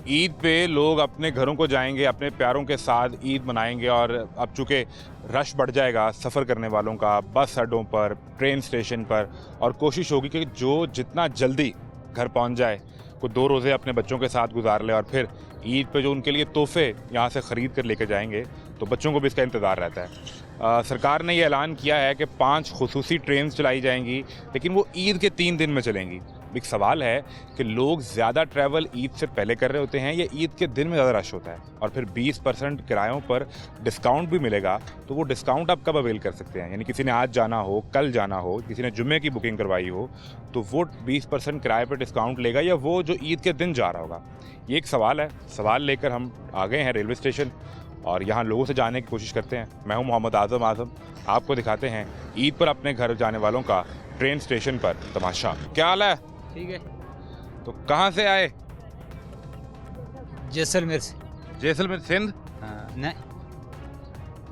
ईद पे लोग अपने घरों को जाएंगे, अपने प्यारों के साथ ईद मनाएंगे। और अब चूँकि रश बढ़ जाएगा सफ़र करने वालों का बस अड्डों पर, ट्रेन स्टेशन पर, और कोशिश होगी कि जो जितना जल्दी घर पहुंच जाए, को 2 रोज़े अपने बच्चों के साथ गुजार ले और फिर ईद पे जो उनके लिए तोहफे यहाँ से ख़रीद कर लेकर जाएंगे, तो बच्चों को भी इसका इंतज़ार रहता है। सरकार ने ये ऐलान किया है कि 5 खुसूसी ट्रेन चलाई जाएंगी, लेकिन वो ईद के 3 दिन में चलेंगी। एक सवाल है कि लोग ज़्यादा ट्रैवल ईद से पहले कर रहे होते हैं या ईद के दिन में ज़्यादा रश होता है, और फिर 20% किरायों पर डिस्काउंट भी मिलेगा, तो वो डिस्काउंट आप कब अवेल कर सकते हैं? यानी किसी ने आज जाना हो, कल जाना हो, किसी ने जुम्मे की बुकिंग करवाई हो, तो वो 20% किराए पर डिस्काउंट लेगा या वो जो ईद के दिन जा रहा होगा? ये एक सवाल है। सवाल लेकर हम आ गए हैं रेलवे स्टेशन और यहाँ लोगों से जानने की कोशिश करते हैं। मैं हूँ मोहम्मद आज़म, आपको दिखाते हैं ईद पर अपने घर जाने वालों का ट्रेन स्टेशन पर तमाशा। क्या हाल है? ठीक है। तो कहाँ से आए? जैसलमेर से। जैसलमेर सिंध? हाँ, नहीं,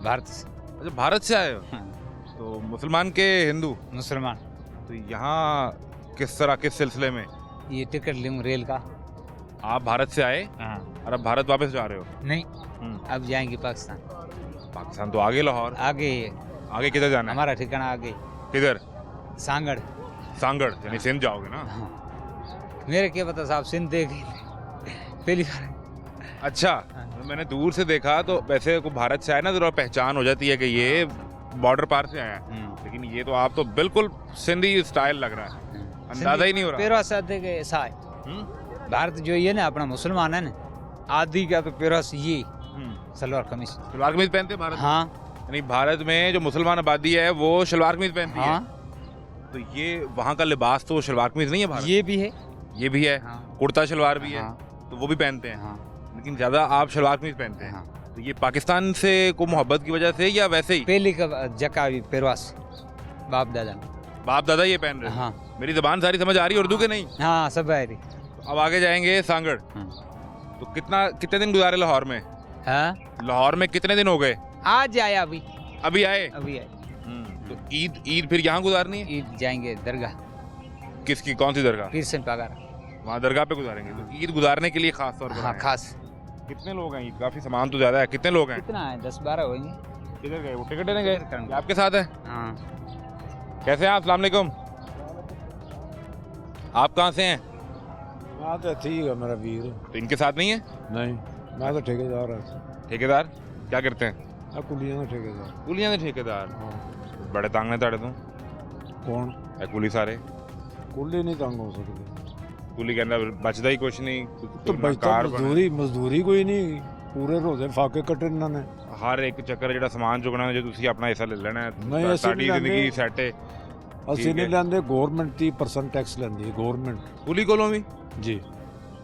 भारत से। अच्छा, भारत से आए हो? हाँ, तो मुसलमान के हिंदू? मुसलमान। तो यहाँ किस तरह, किस सिलसिले में? ये टिकट लूँ रेल का। आप भारत से आए हाँ। और अब भारत वापस जा रहे हो? नहीं, अब जाएंगे पाकिस्तान। पाकिस्तान तो आगे लाहौर। आगे आगे किधर जाना है? हमारा ठिकाना आगे किधर? सांगड़। सांगड़, यानी सिंध जाओगे ना? हाँ। मेरे क्या पता साहब, सिंध देख पहली बार। अच्छा, हाँ। मैंने दूर से देखा तो वैसे को भारत से आया ना, जरा पहचान हो जाती है कि ये बॉर्डर पार से आया है, लेकिन ये तो आप तो बिल्कुल सिंधी स्टाइल लग रहा है, अंदाजा ही नहीं हो रहा। पेरवा सादे के ऐसा है। भारत जो ये ना अपना मुसलमान है ना, आदि का तो पेरवा ये सलवार कमीज। सलवार कमीज पहनते हैं भारत? हाँ। यानी भारत में जो मुसलमान आबादी है वो सलवार कमीज पहनती है। तो ये वहाँ का लिबास तो सलवार कमीज नहीं है भारत? ये भी है। ये भी है। हाँ। कुर्ता शलवार भी है। हाँ। तो वो भी पहनते हैं। हाँ। लेकिन ज्यादा आप सलवार कमीज पहनते हैं। हाँ। तो ये पाकिस्तान से को मोहब्बत की वजह से या वैसे ही? पहले का जका भी पेरवास बाप दादा। बाप दादा ये पहन रहे हैं? हाँ। मेरी जबान सारी समझ आ रही है उर्दू के नहीं? हाँ, सब है। अब आगे जाएंगे सांगड़। तो कितने दिन गुजारे लाहौर में? हाँ? लाहौर में कितने दिन हो गए? आज आया अभी। अभी आए? अभी आए। तो ईद फिर यहाँ गुजारनी है? ईद जाएंगे दरगाह। किसकी, कौन सी दरगाह? पीर सिंह पागार। वहाँ दरगाह पे गुजारेंगे। तो ईद गुजारने के लिए खास तौर पर हाँ, आए। खास। कितने लोग हैं? ईद काफी सामान तो ज्यादा है। कितने लोग हैं? कितना है? 10-12 होंगे। किधर गए वो? टिकट लेने गए? टिकट ये आपके साथ है? हाँ। कैसे हैं आप? अस्सलाम वालेकुम। आप कहाँ से हैं? हाँ तो ठीक है मेरा वीर। तो इनके साथ नहीं है? नहीं, मैं तो ठेकेदार है। ठेकेदार क्या करते हैं? कुलियां का ठेकेदार। कुलियां दे ठेकेदार? हाँ। बड़े तंग ने ताड़े तो कौन? कुली सारे कुली नहीं तंग हो सकते। कुली कहना बचदा ही कुछ नहीं। तो बचता मजदूरी कोई नहीं, पूरे रोजे फाके कटे इन्होंने। हर एक चक्कर ਜਿਹੜਾ ਸਮਾਨ ਚੁਗਣਾ ਜੇ ਤੁਸੀਂ ਆਪਣਾ ਹਿੱਸਾ ਲੈ ਲੈਣਾ ਹੈ, ਨਹੀਂ, ਅਸੀਂ ਸਾਡੀ ਨਹੀਂ ਜ਼ਿੰਦਗੀ ਲੈਂਦੇ। ਸੈੱਟ ਹੈ। ਅਸੀਂ ਨਹੀਂ ਲੈਂਦੇ, ਗਵਰਨਮੈਂਟ 30% ਟੈਕਸ ਲੈਂਦੀ ਹੈ ਗਵਰਨਮੈਂਟ ਕੁਲੀ ਕੋਲੋਂ ਵੀ? ਜੀ।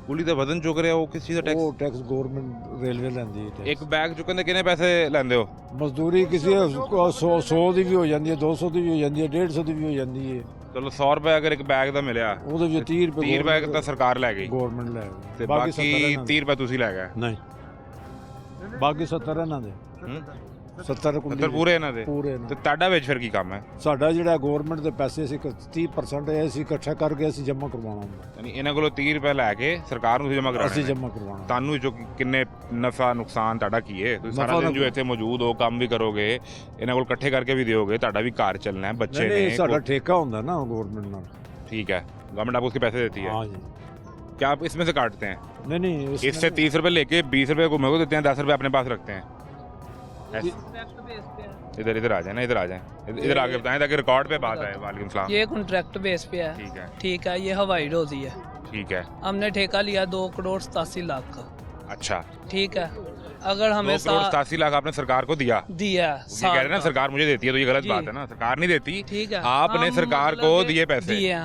ਕੁਲੀ ਦਾ ਵਜ਼ਨ ਚੁੱਕ ਰਿਹਾ, ਉਹ ਕਿਸ ਚੀਜ਼ ਦਾ ਟੈਕਸ? ਉਹ ਟੈਕਸ ਗਵਰਨਮੈਂਟ ਰੇਲਵੇ ਲੈਂਦੀ ਹੈ ਟੈਕਸ। ਇੱਕ ਬੈਗ ਚੁੱਕਣ ਦੇ ਕਿੰਨੇ ਪੈਸੇ ਲੈਂਦੇ ਹੋ? ਮਜ਼ਦੂਰੀ ਕਿਸੇ 100 ਦੀ ਵੀ ਹੋ ਜਾਂਦੀ ਹੈ, 200 ਦੀ ਵੀ ਹੋ ਜਾਂਦੀ ਹੈ, 150 ਦੀ ਵੀ ਹੋ ਜਾਂਦੀ ਹੈ। ਚਲੋ 100 ਰੁਪਏ ਅਗਰ ਇੱਕ ਬੈਗ ਦਾ ਮਿਲਿਆ, ਉਹਦੇ ਵਿੱਚ 30 ਰੁਪਏ ਤਾਂ ਸਰਕਾਰ ਲੈ ਗਈ ਗਵਰਨਮੈਂਟ ਲੈ ਤੇ ਗਈ। ਬਾਕੀ 30 ਰੁਪਏ ਤੁਸੀਂ ਲੈ ਗਏ? ਨਹੀਂ, ਬਾਕੀ 70 ਇਹਨਾਂ ਦੇ। 70 ਪੂਰੇ ਇਹਨਾਂ ਦੇ? ਪੂਰੇ ਤੇ ਤੁਹਾਡਾ ਵਿੱਚ ਫਿਰ ਕੀ ਕੰਮ ਹੈ? ਸਾਡਾ ਜਿਹੜਾ ਗਵਰਨਮੈਂਟ ਦੇ ਪੈਸੇ ਅਸੀਂ 30% ਅਸੀਂ ਇਕੱਠਾ ਕਰਕੇ ਅਸੀਂ ਜਮ੍ਹਾਂ ਕਰਵਾਉਣਾ ਹੁੰਦਾ। ਯਾਨੀ ਇਹਨਾਂ ਕੋਲੋਂ 30 ਰੁਪਏ ਲੈ ਕੇ ਸਰਕਾਰ ਨੂੰ ਜਮ੍ਹਾਂ ਕਰਾਉਣਾ? ਅਸੀਂ ਜਮ੍ਹਾਂ ਕਰਵਾਉਣਾ। ਤੁਹਾਨੂੰ ਜੋ ਕਿੰਨੇ ਨਫਾ ਨੁਕਸਾਨ ਤੁਹਾਡਾ ਕੀ ਹੈ? ਤੁਸੀਂ ਸਾਰਾ ਦਿਨ ਜੋ ਇੱਥੇ ਮੌਜੂਦ ਹੋ, ਕੰਮ ਵੀ ਕਰੋਗੇ, ਇਹਨਾਂ ਕੋਲ ਇਕੱਠੇ ਕਰਕੇ ਵੀ ਦਿਓਗੇ, ਤੁਹਾਡਾ ਵੀ ਘਰ ਚੱਲਣਾ ਹੈ, ਬੱਚੇ ਨੇ। ਸਾਡਾ ਠੇਕਾ ਹੁੰਦਾ ना गवर्नमेंट ਨਾਲ। ठीक है, गवर्नमेंट आपको उसके पैसे देती है? हाँ जी। क्या आप इसमें से काटते हैं? नहीं, इससे 30 रुपए लेके 20 रुपए को मेरे को देते हैं, 10 रुपए अपने पास रखते हैं। इधर आ जाए ना, इधर आ जाए, इधर आके बताएं ताकि रिकॉर्ड पे बात आए। वालेकुम सलाम। ये कॉन्ट्रैक्ट बेस पे है। ठीक है। ठीक है, ये हवाई रोजी है। ठीक है। हमने ठेका लिया 2,87,00,000 का। अच्छा, ठीक है। अगर हमें 2,87,00,000 आपने सरकार को दिया? दिया। ये कह रहे हैं ना सरकार मुझे देती है, तो ये गलत बात है ना, सरकार नहीं देती। ठीक है, आपने सरकार को दिए पैसे? दिए हैं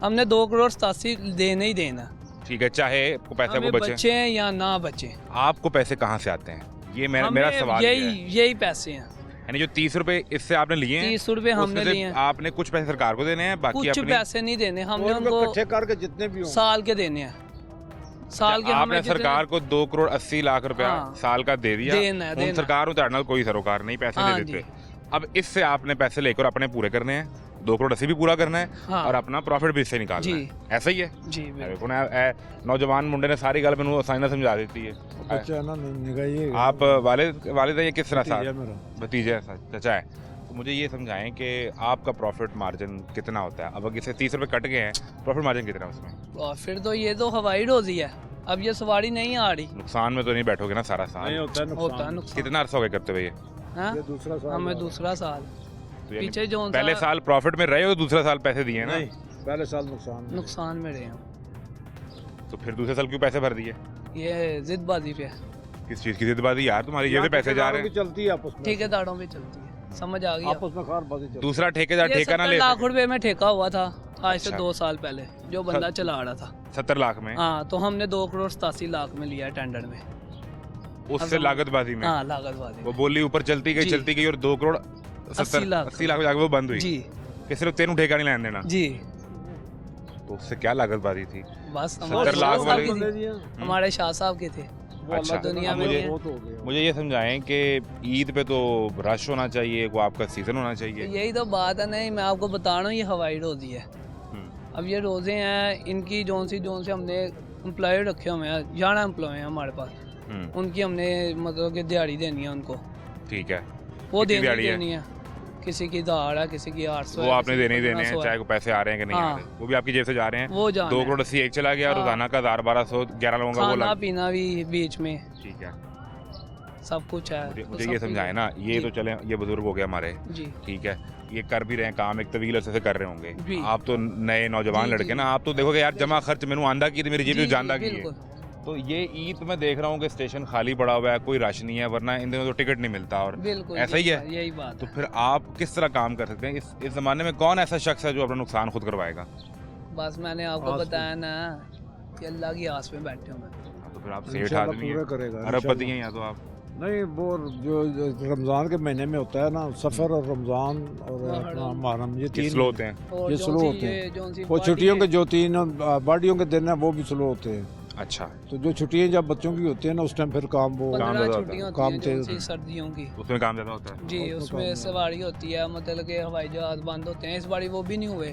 हमने 2,87,00,000 देना ही देना। ठीक है, चाहे पैसे को बचे या ना बचे। आपको पैसे कहाँ से आते हैं? ये मेरा सवाल है। यही पैसे हैं। यानी जो 30 रुपए इससे आपने लिए हैं, 30 रुपए हमने लिए हैं। आपने कुछ पैसे सरकार को देने हैं, बाकी कुछ अपने पैसे नहीं देने, हमने उनको इकट्ठे करके जितने भी साल के देने हैं। साल के आपने सरकार को 2,80,00,000 रुपया हाँ, साल का दे दिया। देना सरकार को ਤੁਹਾਡੇ ਨਾਲ कोई सरोकार नहीं, पैसे हाँ नहीं देते। अब इससे आपने पैसे लेकर अपने पूरे करने हैं, 2 करोड़ 80 भी पूरा करना है हाँ। और अपना प्रॉफिट भी इससे निकालना जी। है, ऐसा ही है। जी ਇਹ बिल्कुल। ਵੇਖੋ ਨਾ ਇਹ ਨੌਜਵਾਨ ਮੁੰਡੇ ਨੇ ਸਾਰੀ ਗੱਲ ਮੈਨੂੰ ਆਸਾਨੀ ਨਾਲ ਸਮਝਾ ਦਿੱਤੀ है। बच्चा ना निगाहिए आप वालिद है ये किस तरह भतीजा साथ मेरा भतीजा है, चचा है। तो मुझे ये समझाएं कि आपका प्रॉफिट मार्जिन कितना होता है? अब अगर इसे 30 रुपए कट गए हैं, प्रॉफिट मार्जिन कितना है उसमें? और फिर तो ये तो हवाई रोजी है, अब ये सवारी नहीं आ रही। नुकसान में तो नहीं बैठोगे ना सारा साल? नहीं होता है होता है नुकसान। नुकसान। कितना अरसा हो गया करते हुए ये? हाँ? ये दूसरा साल हमें है। दूसरा साल तो यानी पीछे जो पहले साल प्रॉफिट में रहे हो, तो दूसरा साल पैसे दिए ना? नहीं पहले साल नुकसान में। नुकसान में रहे हम। तो फिर दूसरे साल क्यों पैसे भर दिए? ये जिदबाजी पे है, किस चीज़ की जिद्दबाजी यार? तुम्हारी जेब से पैसे जा रहे भी हैं। चलती है आपस में। ठेकेदारों पे चलती है, समझ आ गई आपको? आपस में खारबाजी चलती है। दूसरा ठेकेदार ये ठेका ना 70 ले लाख रुपए में ठेका हुआ था आज से अच्छा। 2 साल पहले, जो बंदा चला रहा था। 70 लाख में, हाँ, तो हमने 2 करोड़ 87 लाख में लिया टेंडर में। उससे अब- लागतबाजी में हाँ, लागतबाजी वो में। बोली ऊपर चलती जी। गई और 2 करोड़ 80 लाख 80 लाख में जाके वो बंद हुई जी कि सिर्फ तेनू ठेका नहीं लेने देना। जी, तो उससे क्या लागतबाजी थी? बस 70 लाख शाह वाले- साहब की थी, हमारे शाह साहब के थे। वो अच्छा। अल्लाह दुनिया अब में मुझे ये- बहुत हो गया। मुझे ये समझाएं कि ईद पे तो रश होना चाहिए, वो आपका सीजन होना तो चाहिए। यही तो बात है, नहीं मैं आपको बता रहा हूँ, ये हवाई रोजी है। हम्म, अब ये रोज़े हैं, इनकी जोन से हमने एम्प्लॉय रखे हुए हैं, 11 एम्प्लॉय हैं हमारे पास, उनकी हमने मतलब कि दिहाड़ी देनी है उनको, ठीक है, वो कितनी देनी दिहाड़ी है? देनी है। किसी की 1000 है, किसी की 800 वो आपने देने ही देने हैं, चाहे है, को पैसे आ रहे हैं कि नहीं आ हाँ। रहे, वो भी आपकी जेब से जा रहे हैं। वो जाना 2 है। करोड़ 80 एक चला गया, हाँ। रोजाना का 1000-1200 11 लोगों का वो खाना लग, पीना भी बीच में ठीक है। सब कुछ है। मुझे तो मुझे सब ये कुछ- समझाएं ना, ये जी। तो चले, ये बुजुर्ग हो गए हमारे, जी ठीक है, ये कर भी रहे हैं काम, एक तवील अरसे से कर रहे होंगे। जी। आप तो नए नौजवान जी, लड़के जी। ना, आप तो देखोगे यार जमा खर्च मैंने आंदा की तो मेरी जेब में जी, जानदा की है। बिल्कुल। तो ये ईद में देख रहा हूँ कि स्टेशन खाली पड़ा हुआ है, कोई रश नहीं है, वरना इन दिनों तो टिकट नहीं मिलता। और बिल्कुल ऐसा ही है? यही बात तो है। फिर आप किस तरह काम कर सकते हैं? इस जमाने में कौन ऐसा शख्स है जो अपना नुकसान खुद करवाएगा? बस मैंने आपको आस में। बताया ना कि अल्लाह की आस में बैठे हूँ मैं। तो फिर आप सेठ इंशाल्लाह आदमी पूरा हैं, करेगा अरबपति इंशाल्लाह। हैं या तो आप। नहीं वो जो रमज़ान के महीने में होता है ना, सफ़र और रमज़ान और मुहर्रम। अपना मुहर्रम, ये ये तीन स्लो होते हैं। और ये जो स्लो सी होते ये हैं। जो सी वो पार्टी छुट्टियों है, के जो 3 बाडियों के दिन है वो भी स्लो होते हैं। अच्छा, तो जो छुट्टियां जब बच्चों की होती है ना, उस टाइम फिर काम वो 15 15 ज़्यादा छुट्टियां होती काम हैं तेज जो सी होता सर्दियों की। उसमें काम ज़्यादा होता है। जी, उसमें उसमें काम सवारी होती है, मतलब कि हवाई जहाज बंद होते हैं। इस बारी वो भी नहीं हुए,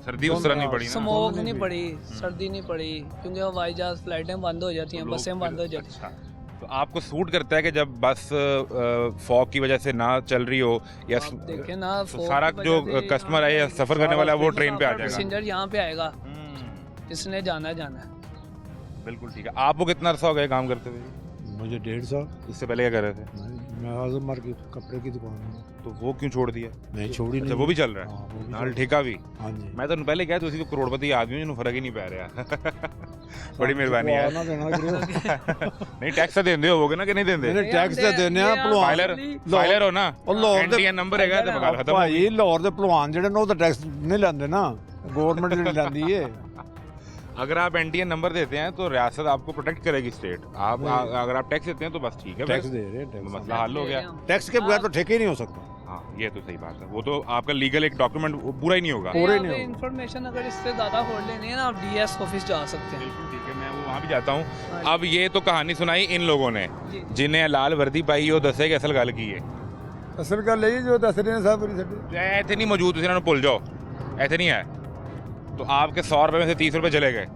सर्दी उस तरह नहीं पड़ी ना। स्मोक नहीं नहीं भी। पड़ी, सर्दी नहीं पड़ी, क्योंकि हवाई जहाज फ्लाइटें बंद हो जाती हैं, तो लोग बसें बंद हो फिर- जाती हैं। अच्छा, तो आपको सूट करता है कि जब बस फॉग की वजह से ना चल रही हो या आप देखें ना, तो fog सारा की जो वजह से कस्टमर है या यहाँ सफर करने वाला है वो ट्रेन पे आ जाएगा। पैसेंजर यहाँ पे आएगा, हम्म, जिसने जाना है जाना है। बिल्कुल ठीक है। आपको कितना अरसा हो गया काम करते हुए? मुझे 1.5 साल। इससे पहले क्या कर रहे थे? मैं आजम मार्केट कपड़े की दुकान है। तो वो क्यों छोड़ दिया? नहीं छोड़ी अच्छा, नहीं। वो भी चल रहा है, हाँ, वो भी नाल चल ठेका भी। हाँ जी। मैं तो पहले कहा तुसी तो करोड़पति आदमी हो, जिन्होंने फर्क ही नहीं पै रहा। बड़ी मेहरबानी है। आना देना करो। नहीं टैक्स तो देंदे होगे ना कि नहीं देंदे? मैंने टैक्स तो देने आ फाइलर ਭਲਵਾਨ फाइलर हो ना, ਉਹ ਲਾਹੌਰ ਦੇ एनटीएन नंबर हैगा तो बगाल खत्म हो गई। ਭਾਈ ਲਾਹੌਰ ਦੇ ਭਲਵਾਨ ਜਿਹੜੇ ਨੇ ਉਹ ਤਾਂ ਟੈਕਸ ਨਹੀਂ ਲੈਂਦੇ ਨਾ, ਗਵਰਨमेंट ਜਿਹੜੀ ਲੈਂਦੀ ਏ। अगर आप एनटीएन नंबर देते हैं तो रियासत आपको प्रोटेक्ट करेगी, स्टेट। आप अगर आप टैक्स देते हैं तो बस ठीक है, टैक्स बस दे रहे हैं टैक्स। मसला हल हो गया। टैक्स के बगैर तो ठेके ही नहीं हो सकता। हाँ, ये तो सही बात है। वो तो आपका लीगल एक डॉक्यूमेंट पूरा ही नहीं होगा। पूरे नहीं होगा। इन्फॉर्मेशन अगर इससे ज़्यादा होल्ड लेनी है ना, आप डीएस ऑफिस जा सकते हैं। बिल्कुल ठीक है, मैं वो वहाँ भी जाता हूँ। हाँ अब ये तो कहानी सुनाई इन लोगों ने जी। जिन्हें लाल वर्दी पाई हो, दसे कि असल गल की है। ਅਸਲ ਗੱਲ ਇਹ ਜੋ ਦੱਸ ਰਹੇ ਨੇ ਸਾਹਿਬ ਬੜੀ ਸਾਡੇ ऐसे नहीं मौजूद, तुम इन्होंने भूल जाओ, ऐसे नहीं है। तो आपके 100 रुपये में से 30 रुपये चले गए।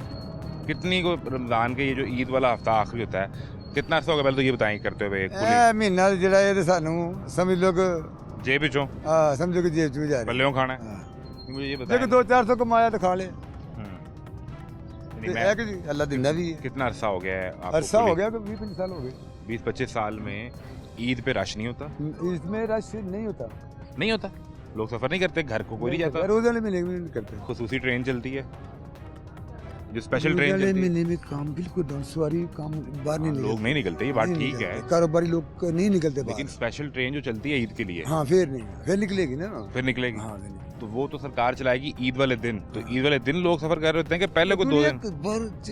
कितनी को रमज़ान के ये जो ईद वाला हफ्ता आखिरी होता है, कितना अर्सा होगा? पहले तो ये बताएं करते हुए कुली ਇਹ ਮਹੀਨਾ ਜਿਹੜਾ ਇਹ ਤੇ ਸਾਨੂੰ ਸਮਝ ਲਓ ਕਿ जेब बिचों ਸਮਝੋ ਕਿ ਜੇਬ ਚੂ ਜਾ ਰਹੀ बल्ले खाना है। ਹਾਂ। मुझे ये ਜੇ बताएं। ਕਿ 2-400 ਕਮਾਇਆ ਤਾਂ ਖਾ ਲੇ हम्म। ਤੇ नहीं, ਇਹ मैं ਕਿ ਅੱਲਾ ਦਿੰਦਾ ਵੀ ਹੈ कितना अरसा हो गया है आपको? अरसा हो गया कि 20-25 साल हो गए 20-25 साल में ईद पे रश नहीं होता? इसमें रश नहीं होता नहीं होता, लोग सफर नहीं करते, घर को कोई नहीं जाता। रोज वाले महीने में नहीं करते खुसूसी ट्रेन चलती है, जो स्पेशल रोज ट्रेन वाले चलती है। महीने में काम बिल्कुल डाउन सवारी काम बाहर नहीं लोग निकलते नहीं निकलते, ये बात नहीं ठीक निकलते। है, कारोबारी लोग नहीं निकलते लेकिन बाहर स्पेशल ट्रेन जो चलती है ईद के लिए हाँ फिर नहीं फिर निकलेगी ना फिर निकलेगी। हाँ फिर निकलेगी। तो वो तो सरकार चलाएगी ईद वाले दिन। तो ईद वाले दिन लोग सफर कर रहे होते हैं कि पहले को 2 दिन?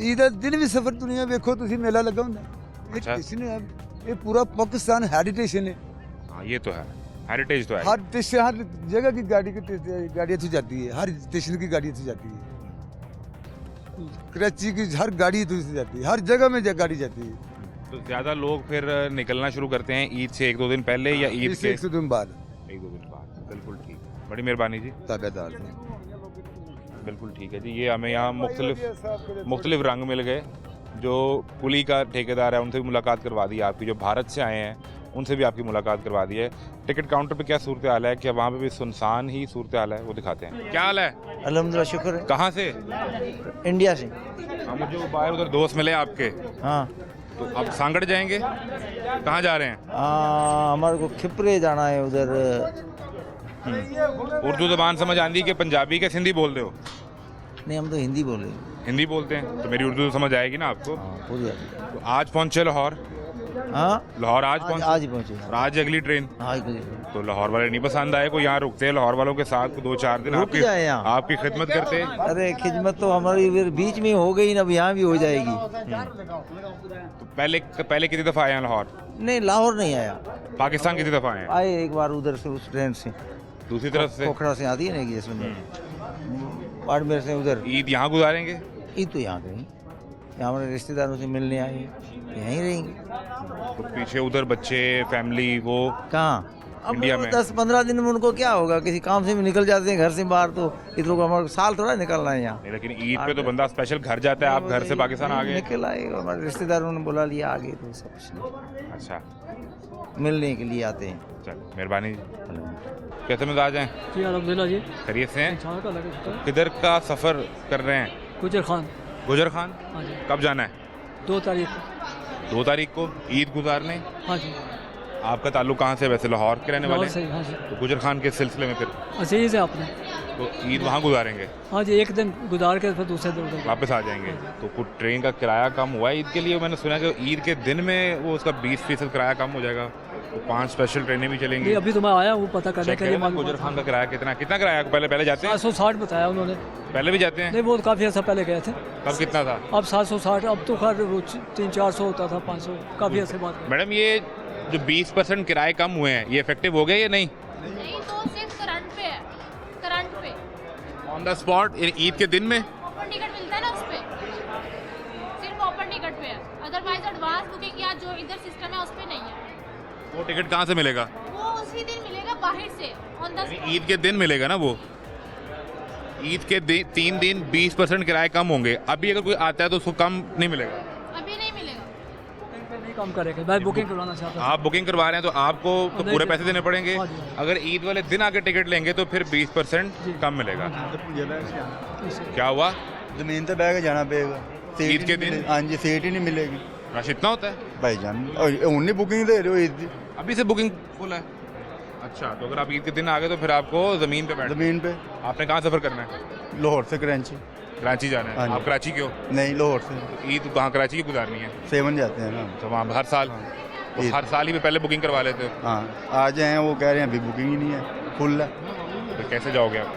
ईद ਦਾ ਦਿਨ ਵੀ ਸਫਰ ਦੁਨੀਆ ਵੇਖੋ ਤੁਸੀਂ ਮੇਲਾ ਲੱਗਾ ਹੁੰਦਾ ਅੱਛਾ। ਇਹ ਕਿਸਨੇ ਇਹ पूरा पाकिस्तान हेरिटेज है हाँ, ये तो है, हेरिटेज तो है। हर स्टेशन हर जगह की गाड़ी इतनी जाती है हर स्टेशन की गाड़ी इतनी जाती है कराची की हर गाड़ी इतनी जाती है हर जगह में गाड़ी जाती है तो ज्यादा लोग फिर निकलना शुरू करते हैं ईद से 1-2 दिन पहले या ईद इससे के 100 दिन बाद 1-2 दिन बाद। बिल्कुल ठीक है। बड़ी मेहरबानी जी। ताबेदार थे। बिल्कुल ठीक है जी। ये हमें यहाँ मुख्तलिफ रंग मिल गए। जो कुली का ठेकेदार है उनसे भी मुलाकात करवा दी आपकी, जो भारत से आए हैं उनसे भी आपकी मुलाकात करवा दी है। टिकट काउंटर पे क्या सूरत हाल है, क्या वहाँ पे भी सुनसान ही सूरत हाल है, वो दिखाते हैं। क्या हाल है? अल्हम्दुलिल्लाह, शुक्र है। कहाँ से? इंडिया से। हाँ, मुझे वो बाहर उधर दोस्त मिले आपके, हाँ, तो आप सांगड़ जाएंगे? कहाँ जा रहे हैं? हमारे को खिपरे जाना है उधर। उर्दू ज़बान समझ आती कि पंजाबी के सिंधी बोल रहे हो? नहीं, हम तो हिंदी बोल रहे हैं। हिंदी बोलते हैं तो मेरी उर्दू समझ आएगी ना आपको। हाँ, पूरी आती है। तो आज पहुँचे लाहौर? हाँ, लाहौर आज आज पहुँचे? ही पहुँचे। और आज अगली ट्रेन? हाँ, ही पहुँचे। तो लाहौर वाले नहीं पसंद आए को यहाँ रुकते हैं लाहौर वालों के साथ 2-4 दिन रुक जाए यहाँ। आपकी खिदमत करते? अरे खिदमत तो हमारी इधर बीच में हो गई ना, अब यहाँ भी हो जाएगी। तो पहले कितनी दफ़ा आए हैं लाहौर? नहीं, लाहौर नहीं आया। पाकिस्तान कितनी दफ़ा आए हैं? आए एक बार उधर से, उस ट्रेन से, दूसरी तरफ से? पोखरा से आती है ना, जैसलमेर बाड़मेर से उधर। ईद यहाँ गुजारेंगे? ईद तो यहाँ कहीं, यहाँ हमारे रिश्तेदारों से मिलने आए हैं, यहीं रहेंगे। तो पीछे उधर बच्चे, फैमिली, वो कहाँ अब इंडिया में? 10-15 दिन में उनको क्या होगा, किसी काम से भी निकल जाते हैं घर से बाहर, तो इधरों को हमारे साल थोड़ा निकलना है यहाँ। नहीं, लेकिन ईद पे तो बंदा स्पेशल घर जाता है। आप घर से पाकिस्तान आ गए? निकल आए, हमारे रिश्तेदारों ने बुला लिया, आ गए, तो सब कुछ नहीं। अच्छा, मिलने के लिए आते हैं। चल मेहरबानी। कैसे मिजाज हैं? जी अलहमदिल्ला जी। खैरियत से हैं? अच्छा का लगे तो किधर का सफ़र कर रहे हैं? गुजर खान। गुजर खान? हाँ जी, कब जाना है? 2 तारीख को। 2 तारीख को ईद गुजारने? हाँ जी, आपका ताल्लुक कहाँ से? वैसे लाहौर के रहने वाले लाहौर से। हैं? हाँ जी, तो गुजर खान के सिलसिले में फिर अजीज़ है आपने। तो ईद वहाँ गुजारेंगे, हाँ जी, एक दिन गुजार के फिर दूसरे दिन उधर। वापस आ जाएंगे। तो कुछ ट्रेन का किराया कम हुआ है ईद के लिए? मैंने सुना कि ईद के दिन में वो उसका 20% किराया कम हो जाएगा, तो 5 स्पेशल ट्रेनें भी जी, चलेंगी। अभी तो मैं आया हूँ पता करने चेक के लिए। करें ना गुजर खान का किराया कितना किराया? पहले जाते हैं? 760 बताया उन्होंने। पहले भी जाते हैं? नहीं, वो काफ़ी अर्सा पहले गए थे। तब कितना था? अब 760, अब तो खैर 300-400 होता था, 500, काफ़ी अर्से बाद। मैडम, ये जो 20% किराए कम हुए हैं, ये इफेक्टिव हो गए या नहीं? नहीं, तो सिर्फ करंट पे है, करंट पे ऑन द स्पॉट ईद के दिन में ओपन टिकट मिलता है ना, उस पे सिर्फ ओपन टिकट पे है। अदरवाइज एडवांस बुकिंग या जो इधर सिस्टम है उस पे नहीं है। वो टिकट कहाँ से मिलेगा? वो उसी दिन मिलेगा बाहर से, ऑन द ईद के दिन मिलेगा ना वो? ईद के 3 दिन 20% किराए कम होंगे। अभी अगर कोई आता है तो उसको कम नहीं मिलेगा? अभी नहीं मिलेगा। नहीं कम करेगा, मैं बुकिंग करवाना चाहता हूँ। आप बुकिंग करवा रहे हैं तो आपको तो नहीं पूरे देते। पैसे देने पड़ेंगे। हाँ जी। अगर ईद वाले दिन आके टिकट लेंगे तो फिर 20% कम मिलेगा। क्या हुआ? ਜ਼ਮੀਨ ਤੇ ਬਹਿ ਕੇ ਜਾਣਾ ਪਏਗਾ। ਸੀਟ ईद के ही नहीं दिन? मिले- हाँ जी, सीट ही नहीं मिलेगी रश इतना होता है? भाईजान। ਹੁਣ ਨਹੀਂ बुकिंग दे रहे हो ईद की? अभी से बुकिंग फुल है? अच्छा, तो अगर आप ईद के दिन आ गए तो फिर आपको ज़मीन पे बैठ, ज़मीन पे आपने कहाँ सफ़र करना है? लाहौर से कराची। कराची जाना है। हाँ जी। आप कराची क्यों? नहीं, लाहौर से ईद कहाँ कराची की गुजारनी है? 7 जाते हैं ना। तो वहाँ हर साल तो ईद। हर साल ही में पहले बुकिंग करवा लेते हो? हाँ, आज आए हैं, वो कह रहे हैं अभी बुकिंग ही नहीं है, फुल है। तो कैसे जाओगे आप?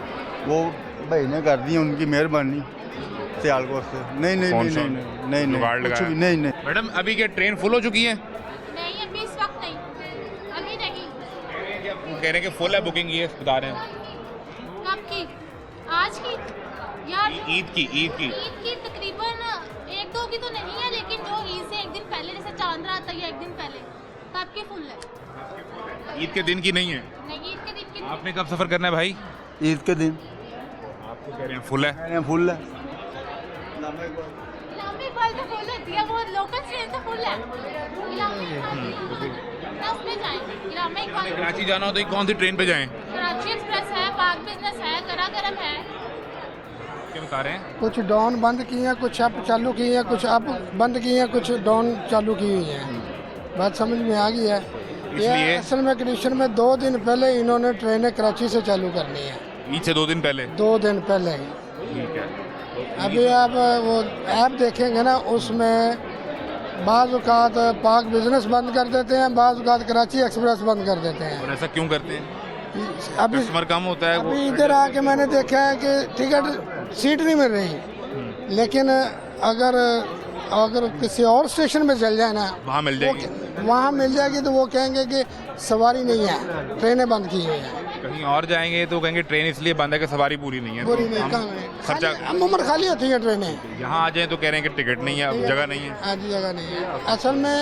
वो भाई ने कर दी, उनकी मेहरबानी। सियालकोट से नहीं नहीं कौन नहीं सा? नहीं नहीं जुगाड़ नहीं कुछ लगाया? भी नहीं नहीं। मैडम, अभी क्या ट्रेन फुल हो चुकी है? नहीं, अभी इस वक्त नहीं, अभी नहीं। वो कह रहे हैं कि फुल है बुकिंग, ये बता रहे हैं। कब की? आज की? यार ईद की ईद की तकरीबन 1-2 की तो नहीं है, लेकिन जो ईद से एक दिन पहले, जैसे चांद रात तक या एक दिन पहले, तब की फुल है। ईद के दिन की नहीं है? नहीं, ईद के दिन की आपने कब सफ़र करना है भाई? ईद के दिन आपको कह रहे हैं फुल है। कह रहे हैं फुल है। इलामी इकबाल तो फुल होती है, वो लोकल ट्रेन तो फुल है। इलामी इकबाल ना उसमें जाएंगे। इलामी इकबाल कराची जाना हो तो कौन सी ट्रेन पे जाएं? कराची एक्सप्रेस है, पाक बिजनेस है, करागरम है। क्या बता रहे हैं? कुछ डाउन बंद की हैं, कुछ अप चालू की हैं, कुछ अप बंद की हैं, कुछ डाउन चालू की हुई हैं। बात समझ में आ गई है। ये इसलिए असल में कंडीशन में 2 दिन पहले इन्होंने ट्रेनें कराची से चालू करनी है, ईद से 2 दिन पहले? 2 दिन पहले। ठीक है। अभी आप वो ऐप देखेंगे ना, उसमें बाज़ औक़ात पाक बिजनेस बंद कर देते हैं, बाज़ औक़ात कराची एक्सप्रेस बंद कर देते हैं। और ऐसा क्यों करते हैं? अभी कस्टमर कम होता है? अभी इधर आके मैंने देखा है कि टिकट सीट नहीं मिल रही, लेकिन अगर किसी और स्टेशन में चल जाए ना, वहाँ मिल जाएगी। वहाँ मिल जाएगी, तो वो कहेंगे कि सवारी नहीं है, ट्रेनें बंद की हुई हैं। कहीं और जाएंगे तो कहेंगे ट्रेन इसलिए बंद है कि सवारी पूरी नहीं है। पूरी तो नहीं, हम कहाँ है? खर्चा अमूमन खाली होती हैं ट्रेनें। यहाँ आ जाएं तो कह रहे हैं कि टिकट नहीं है, अब जगह नहीं है। आज जगह नहीं है। असल में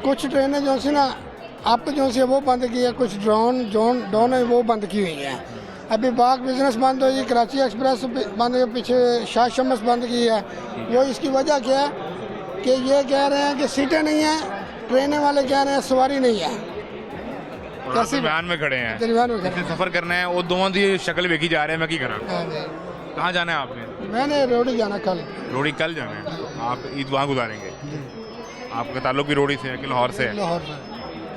कुछ ट्रेनें जो सी ना, आप जो सी वो बंद की है, कुछ डाउन है वो बंद की हुई हैं। अभी बाग बिजनेस बंद हुई, कराची एक्सप्रेस बंद हुई, पीछे शाह शम्स बंद की है। वो इसकी वजह क्या है कि ये कह रहे हैं कि सीटें नहीं हैं, ट्रेनें वाले कह रहे हैं सवारी नहीं है। कैसे बयान में खड़े हैं, दरमियान में जिससे सफर करना है वो दोनों की शक्ल वेखी जा रहे हैं, मैं की करा। हाँ जी। कहाँ जाना है आपने? मैंने रोडी जाना कल। रोड़ी कल जाना है, तो आप ईद वहाँ गुजारेंगे। आपका ताल्लुक भी रोड़ी से है कि लाहौर से है? लाहौर से।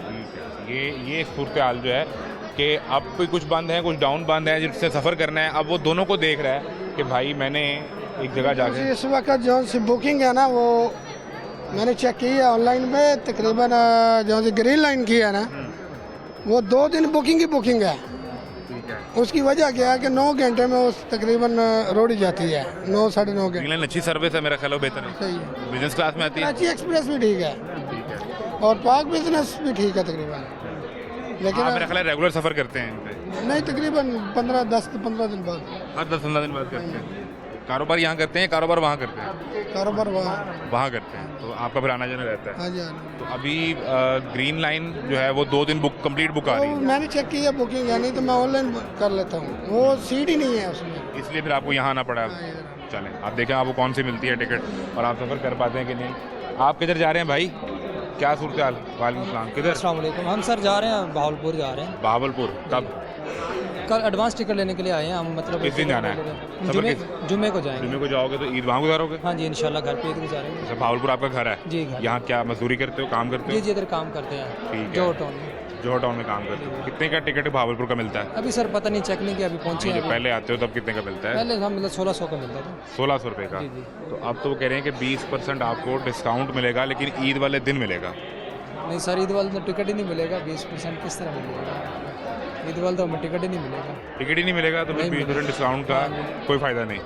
ठीक है। ये सूरत हाल जो है कि अब कोई कुछ बंद है, कुछ डाउन बंद है, जिससे सफ़र करना है। अब वो दोनों को देख रहा है कि भाई मैंने एक जगह जाके इस वक्त जो सी बुकिंग है ना, वो मैंने चेक की है ऑनलाइन पे, तकरीबन जो सी ग्रीन लाइन की है ना, वो 2 दिन बुकिंग ही बुकिंग है। उसकी वजह क्या है कि 9 घंटे में उस तकरीबन रोड जाती है, 9 साढ़े 9 घंटे। इंग्लैंड अच्छी सर्विस है, मेरा ख्याल है बेहतर है, सही है। बिजनेस क्लास में आती है। कराची एक्सप्रेस भी ठीक है और पाक बिजनेस भी ठीक है तकरीबन, लेकिन आप मेरा ख्याल है रेगुलर सफ़र करते हैं इन पे? नहीं, तकरीबन 10-15 दिन बाद। हर 10-15 दिन बाद करते हैं। कारोबार यहाँ करते हैं, कारोबार वहाँ करते हैं? कारोबार वहाँ करते हैं, तो आपका फिर आना जाना रहता है। हाँ जी, हाँ जी। तो अभी ग्रीन लाइन जो है वो 2 दिन कंप्लीट बुक आ रही वो है, मैंने चेक की है बुकिंग है, नहीं तो मैं ऑनलाइन कर लेता हूँ, वो सीट ही नहीं है उसमें। इसलिए फिर आपको यहाँ आना पड़ा। चलें, आप देखें आपको कौन सी मिलती है टिकट और आप सफ़र कर पाते हैं कि नहीं। आप किधर जा रहे हैं भाई, क्या सूरत हाल? वालेकुम सलाम। किधर? अस्सलाम वालेकुम। हम सर जा रहे हैं भावलपुर जा रहे हैं। बहावलपुर। कब? कल एडवांस टिकट लेने के लिए आए हैं हम, मतलब किस दिन जाना है? जुम्मे को जाएंगे। जुम्मे को जाओगे तो ईद वहाँ गुजारोगे? हाँ जी, इंशाल्लाह घर पे ईद गुजारेंगे। अच्छा, भावलपुर आपका घर है? जी घर। यहाँ क्या मजदूरी करते हो, काम करते जी हो? जी, इधर काम करते हैं ठीक है। जोहर टाउन में। जोहर टाउन में काम करते हो। कितने का टिकट भावलपुर का मिलता है? अभी सर पता नहीं, चेक नहीं किया, अभी पहुँचे नहीं, हैं जब अभी। पहले आते हो तब कितने का मिलता है? पहले हम मतलब 1600 का मिलता था। 1600 रुपये का। जी जी। तो अब तो वो कह रहे हैं कि 20% आपको डिस्काउंट मिलेगा, लेकिन ईद वाले दिन मिलेगा। नहीं सर, ईद वाले तो टिकट ही नहीं मिलेगा, 20% किस तरह मिलेगा? ईद वाले तो हमें टिकट ही नहीं मिलेगा। टिकट ही नहीं मिलेगा तो फिर नहीं 20% डिस्काउंट का कोई फ़ायदा नहीं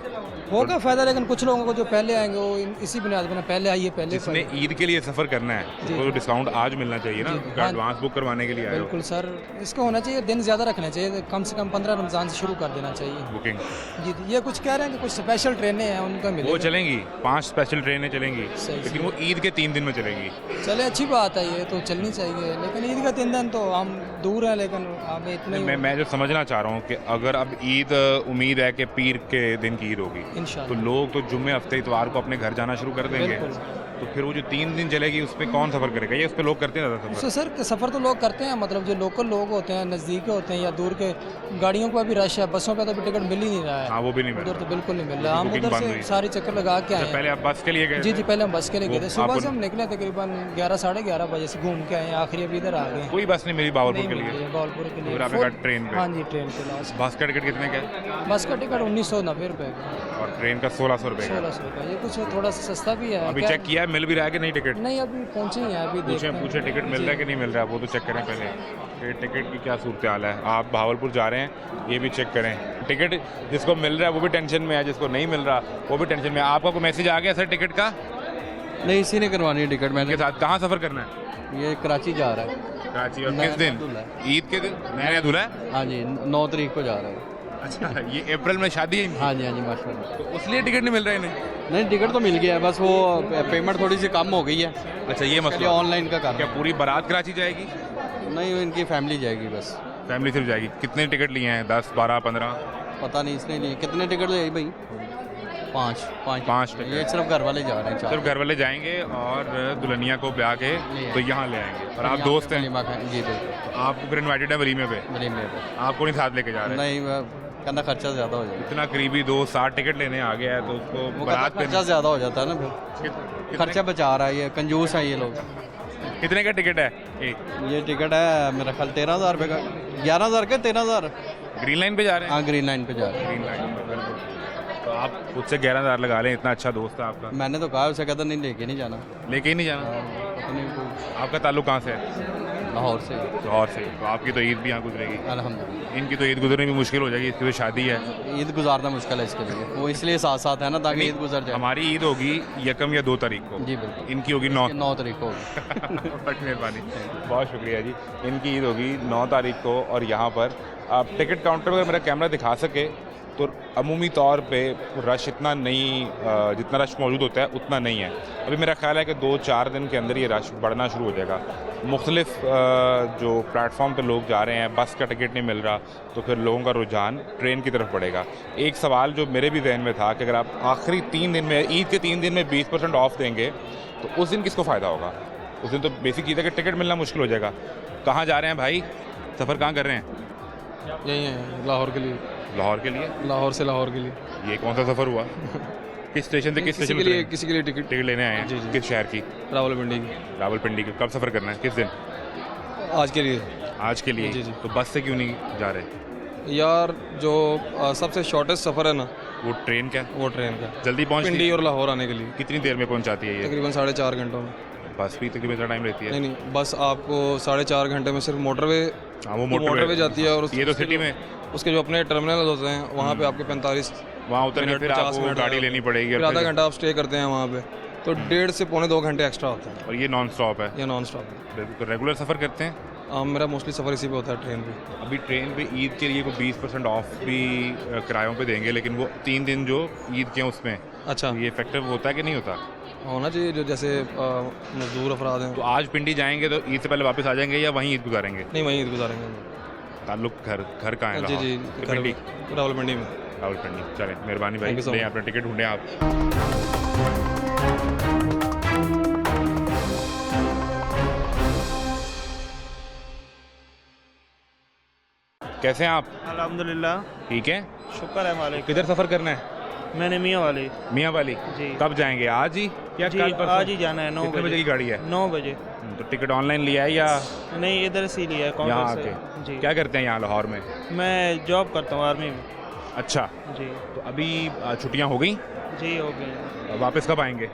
होगा फ़ायदा, लेकिन कुछ लोगों को जो पहले आएंगे वो इसी बुनियाद पर पहले आइए पहले। जिसने ईद के लिए सफ़र करना है उसको तो डिस्काउंट आज मिलना चाहिए ना, जी, हाँ। एडवांस बुक करवाने के लिए आए हो। बिल्कुल सर, इसका होना चाहिए, दिन ज़्यादा रखना चाहिए, कम से कम 15 रमज़ान से शुरू कर देना चाहिए बुकिंग। जी जी। ये कुछ कह रहे हैं कि कुछ स्पेशल ट्रेनें हैं उनका वो मिलेगा। चलेंगी, 5 स्पेशल ट्रेनें चलेंगी, सही, लेकिन वो ईद के 3 दिन में चलेंगी। चले, अच्छी बात है, ये तो चलनी चाहिए, लेकिन ईद का 3 दिन तो हम दूर हैं, लेकिन हमें इतने मैं जो समझना चाह रहा हूँ कि अगर अब ईद उम्मीद है कि पीर के दिन की ईद होगी, इंशाल्लाह। तो लोग तो जुम्मे हफ्ते इतवार को अपने घर जाना शुरू कर देंगे, बिल्कुल। तो फिर वो जो 3 दिन चलेगी उस पर कौन सफ़र करेगा? ये उस पर लोग करते हैं ज़्यादा उससे सफ़र? सर सफ़र तो लोग करते हैं, मतलब जो लोकल लोग होते हैं, नज़दीक के होते हैं या दूर के, गाड़ियों पर भी रश है, बसों पे तो अभी टिकट मिल ही नहीं रहा है। हाँ, वो भी नहीं मिल उधर रहा। तो बिल्कुल नहीं मिल रहा। हम बुकिंग उधर बंद से हुई। सारी चक्कर लगा के आए तो हैं। पहले आप बस के लिए गए? जी जी, पहले हम बस के लिए वो गए थे, सुबह आपको- से हम निकले तकरीबन 11 साढ़े 11 बजे से घूम के आए हैं, आखिरी अभी इधर आ गए। कोई बस नहीं मिली भावलपुर नहीं के मिल लिए? रही है भावलपुर के लिए। फिर आपने कहा ट्रेन पे? हाँ जी, ट्रेन पे लास्ट। बस का टिकट कितने का है? बस का टिकट 1990 रुपये का, और ट्रेन का 1600 रुपये का। 1600 का। ये कुछ थोड़ा सा सस्ता भी है। अभी क्या- चेक किया है, मिल भी रहा है कि नहीं टिकट? नहीं, अभी पहुँचे ही हैं, अभी देखते हैं। पूछे टिकट मिल रहा है कि नहीं मिल रहा है, वो तो चेक करें पहले कि टिकट की क्या सूरत हाल है। आप भावलपुर जा रहे हैं, ये भी चेक करें। टिकट जिसको मिल रहा है वो भी टेंशन में है, जिसको नहीं मिल रहा वो भी टेंशन में है। आपका कोई मैसेज आ गया सर टिकट का? नहीं, इसी ने करवानी है टिकट। के साथ कहाँ सफ़र करना है? ये कराची जा रहा है। कराची। और नया किस दिन? दूल्हा ईद के दिन नया दूल्हा है? हाँ जी, 9 तारीख को जा रहा है। अच्छा, ये अप्रैल में शादी है इनकी? हाँ जी, हाँ जी, माशाल्लाह। तो उसलिए टिकट नहीं मिल रहा है इन्हें? नहीं, टिकट तो मिल गया है, बस वो पेमेंट थोड़ी सी कम हो गई है। अच्छा, ये इसलिए मसला। ऑनलाइन का काम। क्या पूरी बारात कराची जाएगी? नहीं, इनकी फैमिली जाएगी बस। फैमिली सिर्फ जाएगी। कितने टिकट लिए हैं? 10, 12, 15? पता नहीं इसने लिए कितने टिकट लिए भाई। 5 टिकट। ये सिर्फ घर वाले जा रहे हैं। सिर्फ घर वाले जाएंगे और दुल्हनिया को ब्याह के तो यहाँ ले आएंगे। और आप दोस्त हैं? जी बिल्कुल। आपको फिर इन्वाइटेड है वलीमे पे? वलीमे पे। आपको नहीं साथ लेके जा रहे? नहीं, कहना खर्चा ज़्यादा हो जाएगा। इतना करीबी दोस्त 60 टिकट लेने आ गया है तो उसको वो बारात पे खर्चा ज़्यादा हो जाता है ना फिर। खर्चा बचा रहा है, ये कंजूस है ये लोग। कितने का टिकट है एक? ये टिकट है मेरा ख्याल 13,000 रुपये का। 11,000 का 13,000। ग्रीन लाइन पे जा रहे हैं? हाँ, ग्रीन लाइन पे जा रहे हैं। ग्रीन लाइन पे, बिल्कुल। तो आप खुद से 11,000 लगा लें, इतना अच्छा दोस्त है आपका। मैंने तो कहा, उसे कहता नहीं, लेके नहीं जाना। लेके ही नहीं जाना? पता नहीं कोई आपका ताल्लुक कहाँ से है? लाहौर से। लाहौर से। तो आपकी तो ईद भी यहाँ गुजरेगी? अल्हम्दुलिल्लाह। इनकी तो ईद गुजरनी भी मुश्किल हो जाएगी, इसकी तो शादी है। ईद गुजारना मुश्किल है इसके लिए, वो इसलिए साथ साथ है ना, ताकि ईद गुजर जाए। हमारी ईद होगी 1 या 2 तारीख को। जी बिल्कुल। इनकी होगी 9। 9 तारीख को होगी। बहुत मेहरबानी, बहुत शुक्रिया जी। इनकी ईद होगी 9 तारीख को और यहाँ पर आप टिकट काउंटर पर मेरा कैमरा दिखा सके तो अमूमी तौर पे रश इतना नहीं, जितना रश मौजूद होता है उतना नहीं है। अभी मेरा ख्याल है कि 2-4 दिन के अंदर ये रश बढ़ना शुरू हो जाएगा। मुख्तलिफ जो प्लेटफॉर्म पे लोग जा रहे हैं, बस का टिकट नहीं मिल रहा, तो फिर लोगों का रुझान ट्रेन की तरफ बढ़ेगा। एक सवाल जो मेरे भी जहन में था कि अगर आप आखिरी 3 दिन में, ईद के 3 दिन में 20% ऑफ देंगे तो उस दिन किसको फ़ायदा होगा? उस दिन तो बेसिक चीज़ है कि टिकट मिलना मुश्किल हो जाएगा। कहाँ जा रहे हैं भाई, सफ़र कहाँ कर रहे हैं? यही है, लाहौर के लिए। लाहौर के लिए? लाहौर से लाहौर के लिए। ये कौन सा सफ़र हुआ? किस स्टेशन से किस स्टेशन के लिए? किसी के लिए टिकट लेने आए हैं? जी, जी। किस शहर की? रावलपिंडी की। रावलपिंडी की। कब सफ़र करना है, किस दिन? आज के लिए। आज के लिए? जी, जी। तो बस से क्यों नहीं जा रहे? यार जो सबसे शॉर्टेस्ट सफ़र है ना, वो ट्रेन का? वो ट्रेन का। जल्दी पहुँच पिंडी और लाहौर आने के लिए। कितनी देर में पहुँचाती है ये? तकरीबन 4.5 घंटों में। बस भी तकरीबन इतना टाइम रहती है? नहीं, बस आपको 4.5 घंटे में सिर्फ मोटरवे। हाँ, वो मोटरवे जाती है। और ये तो सिटी में उसके जो अपने टर्मिनल होते हैं वहाँ पे आपके 45 वहाँ उतरने फिर 50 आपको मिनट गाड़ी लेनी पड़ेगी, फिर आधा घंटा आप स्टे करते हैं वहाँ पे, तो 1.5 से पौने 2 घंटे एक्स्ट्रा होते हैं। और ये नॉन स्टॉप है? ये नॉन स्टॉप है। तो रेगुलर सफ़र करते हैं? मेरा मोस्टली सफ़र इसी पे होता है, ट्रेन पे। अभी ट्रेन पे ईद के लिए कोई 20% ऑफ भी किरायों पे देंगे, लेकिन वो 3 दिन जो ईद के हैं उसमें, अच्छा, ये इफेक्टिव होता है कि नहीं होता? होना चाहिए। जो जैसे मजदूर अफराद हैं। तो आज पिंडी जाएंगे तो ईद से पहले वापस आ जाएंगे या वहीं ईद गुजारेंगे? नहीं, वहीं ईद गुजारेंगे। ताल्लुक घर कहाँ है? जी जी, पिंडी? रावलपिंडी में। रावलपिंडी। चलें, मेहरबानी भाई, Thank you so लें much। अपना टिकट ढूंढें आप। कैसे हैं आप? अल्हम्दुलिल्लाह, ठीक है, शुक्र है मालिक। किधर सफ़र करना है? मैंने मियाँ वाली। मियाँ वाली? जी। कब जाएंगे, आज ही या जी, कल परसों? आज ही जाना है। 9 कितने बजे की गाड़ी है? 9 बजे। तो टिकट ऑनलाइन लिया है या नहीं, इधर से लिया है, यहाँ काउंटर से। आके? जी। क्या करते हैं यहाँ लाहौर में? मैं जॉब करता हूँ आर्मी में। अच्छा, जी तो अभी छुट्टियाँ हो गई? जी, हो गई। वापस कब आएंगे?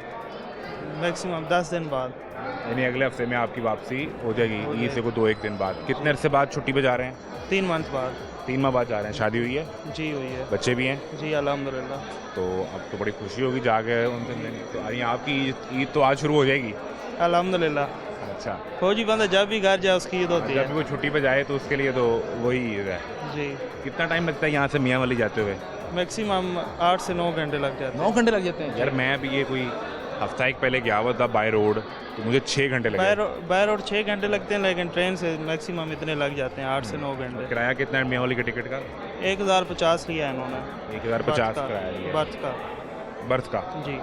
मैक्सिमम 10 दिन बाद। यानी अगले हफ्ते में आपकी वापसी हो जाएगी, ईद से को 2-1 दिन बाद। कितने अरसे बाद छुट्टी पे जा रहे हैं? 3 मंथ बाद। 3 माह बाद जा रहे हैं। शादी हुई है? जी हुई है। बच्चे भी हैं? जी अल्हम्दुलिल्लाह। तो अब तो बड़ी खुशी होगी जाके उनसे मिलने। तो यानी आपकी ईद तो आज शुरू हो जाएगी? अल्हम्दुलिल्लाह। अच्छा, फौजी बंदा जब भी घर जाए उसकी ईद होती है। जब भी वो छुट्टी पे जाए तो उसके लिए तो वही ईद है। जी। कितना टाइम लगता है यहाँ से मियाँ वाली जाते हुए? मैक्सिमम 8 से 9 घंटे लग जाते हैं। 9 घंटे लग जाते हैं? यार मैं भी ये कोई हफ्ता एक पहले गया हुआ था बाय रोड, तो मुझे 6 घंटे लगे। बाय रोड 6 घंटे लगते हैं, लेकिन ट्रेन से मैक्सिमम इतने लग जाते हैं, 8 से 9 घंटे। किराया कितना है मियाँ वाली के टिकट का? 1050 लिया है इन्होंने। 1050 किराया लिया? बर्थ का? जी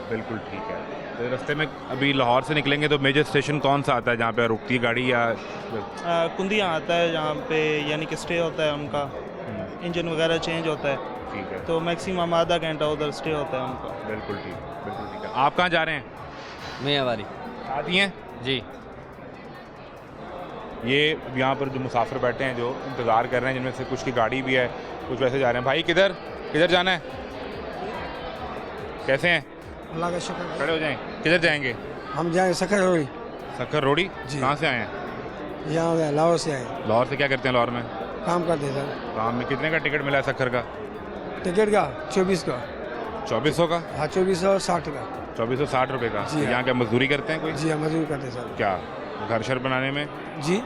बिल्कुल ठीक है। तो रास्ते में अभी लाहौर से निकलेंगे तो मेजर स्टेशन कौन सा आता है जहाँ पे रुकती है गाड़ी? या कुंदियाँ आता है जहाँ पे, यानी कि स्टे होता है उनका, इंजन वगैरह चेंज होता है। ठीक है, तो मैक्सिमम आधा घंटा उधर स्टे होता है उनका। बिल्कुल ठीक, बिल्कुल ठीक है। आप कहाँ जा रहे हैं? मियाँ वाली। आती हैं जी। ये यहाँ पर जो मुसाफिर बैठे हैं जो इंतज़ार कर रहे हैं, जिनमें से कुछ की गाड़ी भी है, कुछ वैसे जा रहे हैं। भाई किधर किधर जाना है? कैसे हैं? अल्लाह का शुक्र। खड़े हो जाएं। किधर जाएंगे? हम जाए सखर रोड़ी। सक्खर रोड़ी? जी। कहाँ से आए हैं? यहाँ लाहौर से आए, लाहौर से क्या करते हैं लाहौर में? काम करते सर। काम में कितने का टिकट मिला है सक्खर का? टिकट का 24 का। 2400 का? हाँ, 2400 और 60 का। 2460 रुपये का। जी हाँ। यहाँ क्या मजदूरी करते हैं कोई? जी हाँ, मजदूरी करते सर। क्या घर शर बनाने में? जी,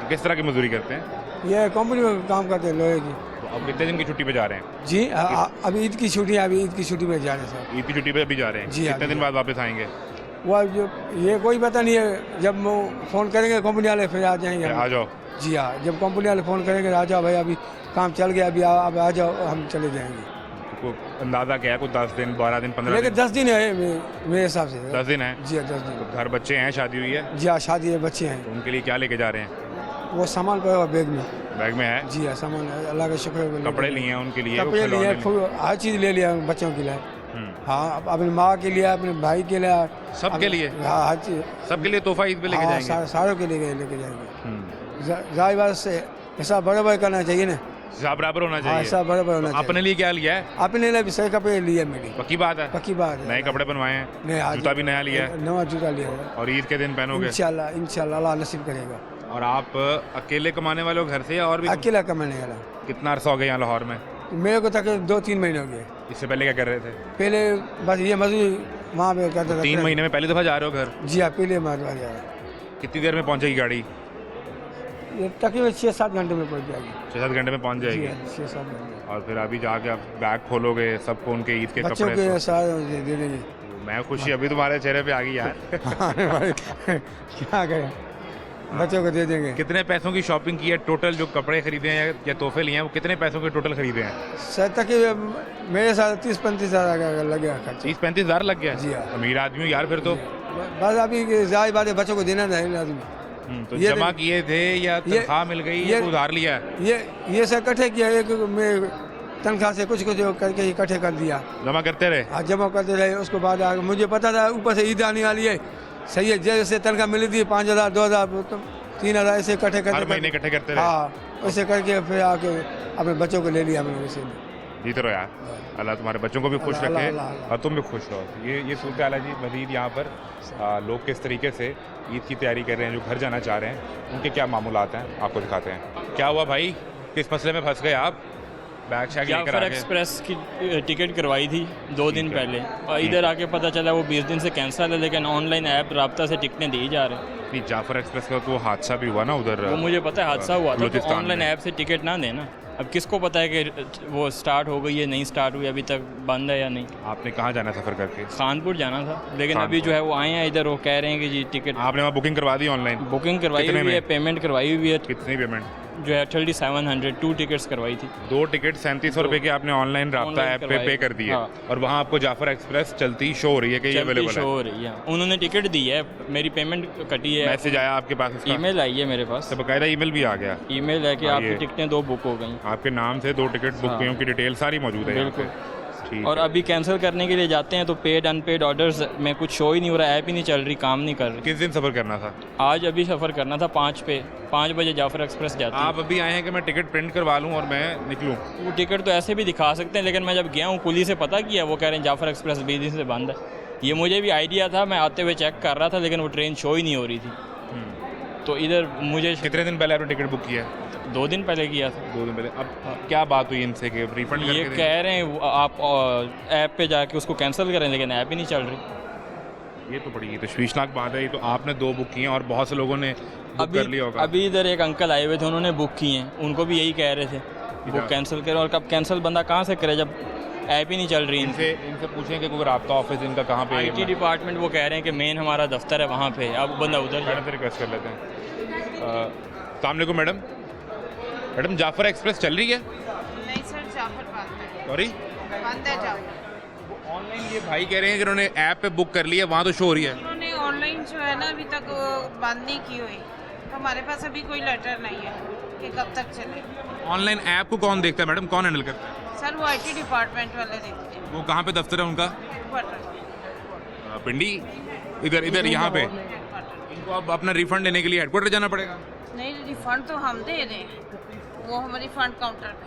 किस तरह की मजदूरी करते हैं? ये कंपनी में काम करते हैं लोहे की। तो अब कितने दिन की छुट्टी पे जा रहे हैं? जी, अभी ईद की छुट्टी है, अभी ईद की छुट्टी में जा रहे हैं सर। ईद की छुट्टी पे अभी जा रहे हैं? जी हाँ, कितने जी दिन बाद वापस आएंगे? वो अब जो ये कोई पता नहीं है, जब वो फ़ोन करेंगे कंपनी वाले फिर आ जाएंगे हम। आ जाओ। जी हाँ, जब कंपनी वाले फ़ोन करेंगे आ जाओ भाई, अभी काम चल गया, अभी अब आ जाओ, हम चले जाएंगे। को अंदाज़ा क्या है? कुछ 10 दिन, 12 दिन, 15 लेकिन दिन? 10 दिन है मेरे हिसाब से। 10 दिन है? जी हाँ, 10 दिन। घर बच्चे हैं, शादी हुई है? जी हाँ, शादी है, बच्चे हैं। तो उनके लिए क्या लेके जा रहे हैं? वो सामान पड़ा हुआ बैग में। बैग में है? जी हाँ, सामान है, अल्लाह का शुक्र है। कपड़े लिए हैं उनके लिए? कपड़े लिए, हर चीज़ ले लिया बच्चों के लिए। हाँ, अपनी माँ के लिए, अपने भाई के लिए, सबके लिए? हाँ, हर चीज़ सबके लिए तोहफा ईद पे लेके जाएंगे? सारों के लिए लेके जाएंगे। जाहिर बात से ऐसा बराबर करना चाहिए ना। हिसाब बराबर होना हाँ, चाहिए। ऐसा बराबर होना चाहिए। अपने लिए क्या लिया है? अपने लिए भी सही कपड़े लिए मेरी। पक्की बात है? पक्की बात है। नए कपड़े बनवाए हैं? नहीं, आज जूता भी नया लिया है? नया जूता लिया है। और ईद के दिन पहनोगे? इंशाल्लाह इंशाल्लाह अल्लाह नसीब करेगा। और आप अकेले कमाने वाले हो घर से या और भी? अकेला कमाने वाला। कितना अरसा हो गया यहाँ लाहौर में? मेरे को तक 2-3 महीने हो गए। इससे पहले क्या कर रहे थे? पहले बस ये मजदूरी वहाँ पे करता था। 3 महीने में पहली दफा जा रहे हो घर? जी हाँ, पहले मारवा जा रहा। कितनी देर में पहुँचेगी गाड़ी? ये तकरीबन 6-7 घंटे में पहुंच जाएगी। 6-7 घंटे में पहुंच जाएगी। 6-7 घंटे। और फिर अभी जाके आप बैग खोलोगे, सबको उनके ईद के बच्चों कपड़े के साथ दे देंगे। मैं खुशी अभी तुम्हारे चेहरे पे आ गई यार। अरे भाई क्या करें, बच्चों को दे देंगे। कितने पैसों की शॉपिंग की है टोटल? जो कपड़े खरीदे हैं या तोहफे लिए हैं वो कितने पैसों के टोटल खरीदे हैं? सर तकरीबन मेरे साथ 30-35 हज़ार लग गया खर्च। 30-35 हज़ार लग गया? जी हाँ। अमीर आदमी हूँ यार फिर तो। बस अभी जाहिर बात है बच्चों को देना नहीं आदमी। तो जमा किए थे या तनख्वाह मिल गई या उधार लिया है? ये सब इकट्ठे किया, एक में तनख्वाह से कुछ करके इकट्ठे कर दिया। जमा करते रहे? हाँ जमा करते रहे। उसके बाद मुझे पता था ऊपर से ईद आने वाली है, सही है, जैसे तनख्वाह मिली थी 5,000 2,000 3,000 ऐसे इकट्ठे करते, हर महीने इकट्ठे करते रहे? हाँ ऐसे करके फिर आके अपने बच्चों को ले लिया हम लोग इसे। जीते रहो यार, अल्लाह तुम्हारे बच्चों को भी खुश रखे और तुम भी खुश रहो। ये सूरत हाल है जी। मज़ीद यहाँ पर लोग किस तरीके से ईद की तैयारी कर रहे हैं, जो घर जाना चाह रहे हैं उनके क्या मामूलात हैं, आपको दिखाते हैं। क्या हुआ भाई, किस मसले में फंस गए आप? बैग शैग लेकर आ गए? एक्सप्रेस की टिकट करवाई थी 2 दिन पहले और इधर आके पता चला वो 20 दिन से कैंसिल है, लेकिन ऑनलाइन ऐप राब्ता से टिकटें दी जा रहे हैं। नहीं, जाफर एक्सप्रेस का तो हादसा भी हुआ ना उधर। वो मुझे पता है हादसा हुआ था, तो ऑनलाइन ऐप से टिकट ना देना। अब किसको पता है कि वो स्टार्ट हो गई है नहीं स्टार्ट हुई, अभी तक बंद है या नहीं। आपने कहाँ जाना सफ़र करके? खानपुर जाना था, लेकिन अभी जो है वो आए हैं इधर, वो कह रहे हैं कि जी टिकट। आपने वहाँ बुकिंग करवा दी ऑनलाइन? बुकिंग करवाई हुई है, पेमेंट करवाई हुई है। कितनी पेमेंट? जो है 3700 2 टिकट्स करवाई थी। 2 टिकट 3700 रुपये की आपने ऑनलाइन राब्ता ऐप पे कर दी है। हाँ। और वहाँ आपको जाफर एक्सप्रेस चलती शो हो रही है कि ये अवेलेबल है? शो हो रही है। उन्होंने टिकट दी है, मेरी पेमेंट कटी है। मैसेज आया आपके पास उसका? ईमेल आई है मेरे पास। तो बकायदा ईमेल भी आ गया? ईमेल है कि आपकी टिकटें 2 बुक हो गई। आपके नाम से 2 टिकट बुक हुई, उनकी डिटेल सारी मौजूद है? बिल्कुल। और अभी कैंसिल करने के लिए जाते हैं तो पेड अनपेड ऑर्डर्स में कुछ शो ही नहीं हो रहा, ऐप ही नहीं चल रही, काम नहीं कर रही। किस दिन सफ़र करना था? आज अभी सफ़र करना था 5 बजे जाफर एक्सप्रेस जाती है। आप अभी आए हैं कि मैं टिकट प्रिंट करवा लूँ और मैं निकलूँ? वो टिकट तो ऐसे भी दिखा सकते हैं, लेकिन मैं जब गया हूँ पुलिस से पता किया, वो कह रहे हैं जाफर एक्सप्रेस 20 दिन से बंद है। ये मुझे भी आइडिया था, मैं आते हुए चेक कर रहा था, लेकिन वो ट्रेन शो ही नहीं हो रही थी। तो इधर मुझे कितने दिन पहले आपने टिकट बुक किया? 2 दिन पहले किया था। 2 दिन पहले। अब क्या बात हुई इनसे कि रिफंड ये कह रहे हैं आप ऐप पे जाके उसको कैंसिल करें, लेकिन ऐप ही नहीं चल रही। ये तो बड़ी तशवीशनाक बात है। ये तो आपने 2 बुक किए हैं और बहुत से लोगों ने बुक कर लिया होगा। अभी इधर एक अंकल आए हुए थे, उन्होंने बुक किए हैं, उनको भी यही कह रहे थे बुक कैंसिल करें। और कब कैंसिल बंदा कहाँ से करे जब ऐप ही नहीं चल रही। इनसे पूछें कि कोई राब्ता ऑफिस इनका कहाँ पे? IT department. वो कह रहे हैं कि मेन हमारा दफ्तर है वहाँ पे, अब बंदा उधर से रिक्वेस्ट कर लेते हैं। अस्सलाम वालेकुम मैडम। मैडम जाफर एक्सप्रेस चल रही है? नहीं सर, जाफर बंद है। सॉरी, बंद है जाफर। ऑनलाइन ये भाई कह रहे हैं कि उन्होंने ऐप पे बुक कर लिया, वहाँ तो शो हो रही है। उन्होंने ऑनलाइन जो है ना अभी तक बंद नहीं की हुई, तो हमारे पास अभी कोई लेटर नहीं है कि कब तक चले। ऑनलाइन ऐप को कौन देखता है मैडम, कौन हैंडल करता है? सर वो IT डिपार्टमेंट वाले देखते हैं। वो कहाँ पे दफ्तर है उनका? पिंडी? इधर यहाँ पे? इनको अब अपना रिफंड लेने के लिए हेडक्वार्टर जाना पड़ेगा? नहीं, रिफंड तो हम दे रहे हैं, वो हमारे रिफंड काउंटर पे।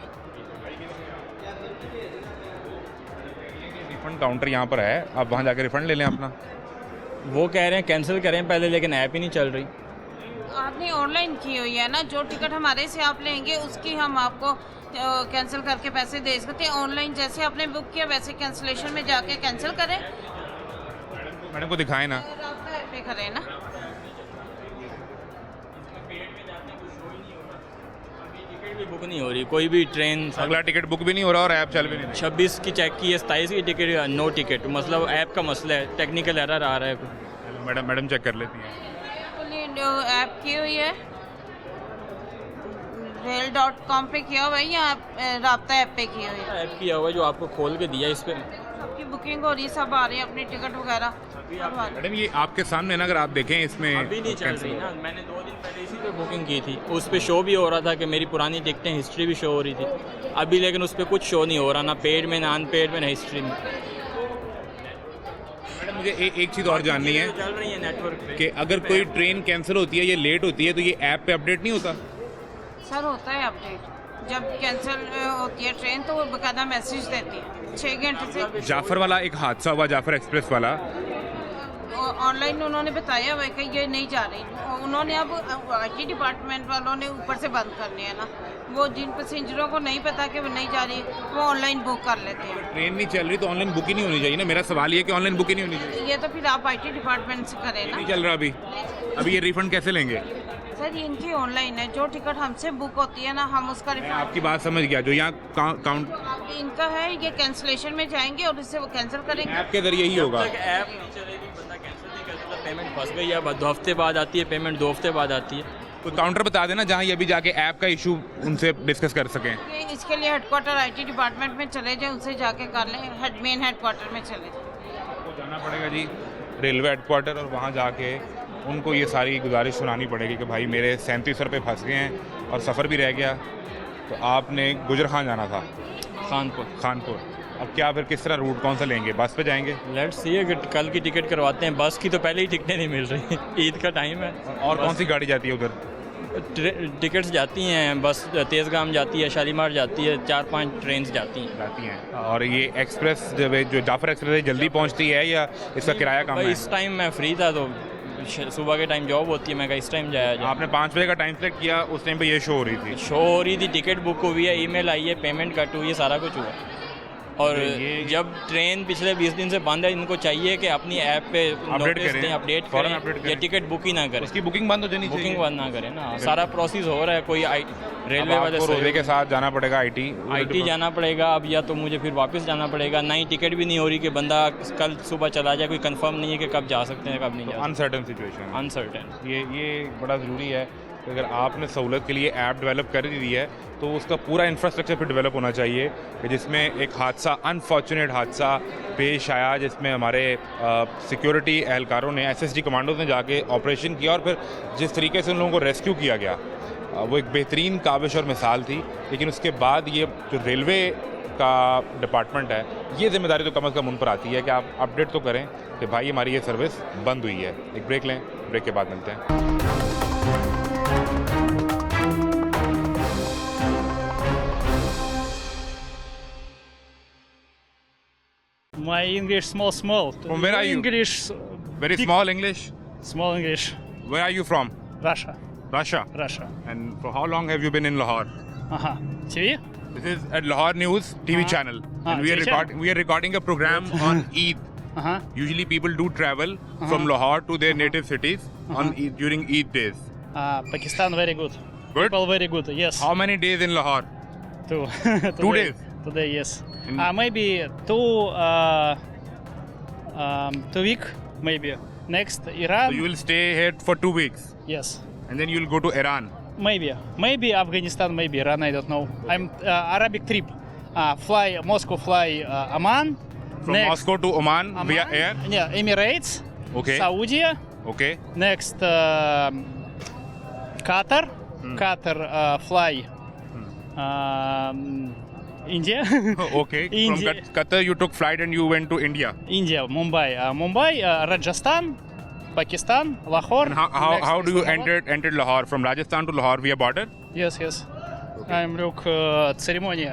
रिफंड काउंटर यहाँ पर है, आप वहाँ जाकर रिफंड ले लें अपना। वो कह रहे हैं कैंसिल करें पहले, लेकिन ऐप ही नहीं चल रही। आपने ऑनलाइन की हुई है ना, जो टिकट हमारे से आप लेंगे उसकी हम आपको कैंसिल करके पैसे दे सकते हैं। ऑनलाइन जैसे आपने बुक किया वैसे कैंसिलेशन में जाके कैंसिल करें। मैडम को दिखाएं ना, राब्ता ऐप पे करें ना। टिकट भी बुक नहीं हो रही, कोई भी ट्रेन। अगला टिकट बुक भी नहीं हो रहा और ऐप चल भी नहीं। 26 की चेक की है, 27 की टिकट नो टिकट, मतलब ऐप का मसला है, टेक्निकल एरर आ रहा है। मैडम चेक कर लेती हैं। ऐप की हुई है rail.com पे किया हुआ है या राब्ता ऐप पे किया हुआ है? ऐप किया हुआ है जो आपको खोल के दिया, इस पे सबकी बुकिंग हो रही है, सब आ रहे हैं अपनी टिकट वगैरह। मैडम ये आपके सामने ना, अगर आप देखें इसमें अभी नहीं चल रही ना। मैंने 2 दिन पहले इसी पे बुकिंग की थी, उस पे शो भी हो रहा था कि मेरी पुरानी टिकटें, हिस्ट्री भी शो हो रही थी। अभी लेकिन उस पर कुछ शो नहीं हो रहा, ना पेड में ना अनपेड में ना हिस्ट्री में। मैडम मुझे एक चीज़ और जाननी है, चल रही है नेटवर्क कि अगर कोई ट्रेन कैंसिल होती है या लेट होती है तो ये ऐप पे अपडेट नहीं होता? सर होता है अपडेट, जब कैंसिल होती है ट्रेन तो वो बकायदा मैसेज देती है 6 घंटे से। जाफर वाला एक हादसा हुआ, जाफर एक्सप्रेस वाला, ऑनलाइन उन्होंने बताया हुआ है कि ये नहीं जा रही। उन्होंने अब IT डिपार्टमेंट वालों ने ऊपर से बंद करनी है ना, वो जिन पैसेंजरों को नहीं पता कि वो नहीं जा रही वो ऑनलाइन बुक कर लेते हैं। ट्रेन नहीं चल रही तो ऑनलाइन बुकिंग नहीं होनी चाहिए ना। मेरा सवाल ये कि ऑनलाइन बुकिंग नहीं होनी चाहिए। ये तो फिर आप IT डिपार्टमेंट से करें ना। नहीं चल रहा अभी ये रिफंड कैसे लेंगे? सर ये इनकी ऑनलाइन है, जो टिकट हमसे बुक होती है ना हम उसका मैं रिफंड आपकी बात समझ गया। जो यहाँ काउंट इनका है, ये कैंसिलेशन में जाएंगे और इससे वो कैंसिल करेंगे। ऐप के जरिए ही होगा। ऐप नहीं चलेगी, बंदा कैंसिल नहीं कर सकता, पेमेंट फंस गई है, 2 हफ्ते बाद आती है पेमेंट, 2 हफ्ते बाद आती है। तो काउंटर बता देना जहाँ ये भी जाके ऐप का इशू उनसे डिस्कस कर सकें। इसके लिए हेडक्वार्टर IT डिपार्टमेंट में चले जाए, उनसे जाके कर लें, मेन हेडक्वार्टर में चले जाए। आपको जाना पड़ेगा जी रेलवे हेडक्वार्टर और वहाँ जाके उनको ये सारी गुजारिश सुनानी पड़ेगी कि भाई मेरे 37 रुपये फंस गए हैं और सफ़र भी रह गया। तो आपने गुजरखान जाना था, खानपुर। अब क्या फिर किस तरह रूट कौन सा लेंगे? बस पे जाएंगे? लेट्स सी कि कल की टिकट करवाते हैं। बस की तो पहले ही टिकटें नहीं मिल रही, ईद का टाइम है। और कौन सी गाड़ी जाती है उधर? टिकट्स जाती हैं, बस तेज़गाम जाती है, शालीमार जाती है, 4-5 ट्रेन जाती हैं। और ये एक्सप्रेस जो जाफर एक्सप्रेस है जल्दी पहुंचती है या इसका किराया कम है? इस टाइम मैं फ्री था तो सुबह के टाइम जॉब होती है, मैं कहा इस टाइम जाया जाए। आपने 5 बजे का टाइम सेलेक्ट किया, उस टाइम पे ये शो हो रही थी, टिकट बुक हुई है, ईमेल आई है, पेमेंट कट हुई है, सारा कुछ हुआ। और जब ट्रेन पिछले 20 दिन से बंद है, इनको चाहिए कि अपनी ऐप पे अपडेट करें या टिकट बुक ही ना करें। उसकी बुकिंग बंद हो जानी चाहिए। बुकिंग बंद ना करें ना, सारा प्रोसेस हो रहा है। कोई रेलवे वाले रोलवे के साथ जाना पड़ेगा, IT जाना पड़ेगा अब, या तो मुझे फिर वापस जाना पड़ेगा। नई टिकट भी नहीं हो रही कि बंदा कल सुबह चला जाए, कोई कंफर्म नहीं है कि कब जा सकते हैं कब नहीं जा। Uncertain situation, uncertain. ये बड़ा ज़रूरी है कि अगर आपने सहूलत के लिए ऐप डेवलप कर दी है तो उसका पूरा इंफ्रास्ट्रक्चर फिर डेवलप होना चाहिए कि जिसमें एक हादसा, अनफॉर्चुनेट हादसा पेश आया जिसमें हमारे सिक्योरिटी एहलकारों ने, SSG कमांडोज ने जाके ऑपरेशन किया और फिर जिस तरीके से उन लोगों को रेस्क्यू किया गया वो एक बेहतरीन काविश और मिसाल थी। लेकिन उसके बाद ये जो रेलवे का डिपार्टमेंट है, ये जिम्मेदारी तो कम से कम उन पर आती है कि आप अपडेट तो करें कि भाई हमारी ये सर्विस बंद हुई है। एक ब्रेक लें, ब्रेक के बाद मिलते हैं। My English small. From where are you? English. Very small English. Small English. Where are you from? Russia. Russia. And for how long have you been in Lahore? TV? This is at Lahore News TV channel. And we are recording a program on Eid. Usually people do travel from Lahore to their native cities on during Eid days. Pakistan very good. Good? People very good, yes. How many days in Lahore? 2. 2 days? Today, yes. Maybe 2 week, maybe. Next, Iran. So you will stay here for 2 weeks? Yes. And then you will go to Iran? Maybe Afghanistan, maybe Iran, I don't know. I'm Arabic trip. Moscow, fly Oman. From Next, Moscow to Oman via air? Yeah, Emirates. Okay. Saudi. Okay. Next, Qatar. Qatar, fly India. Okay. India. From Qatar you took flight and you went to India? India, Mumbai, Rajasthan, Pakistan, Lahore. And how do you enter Lahore? From Rajasthan to Lahore via border? Yes. Okay. I'm look ceremony.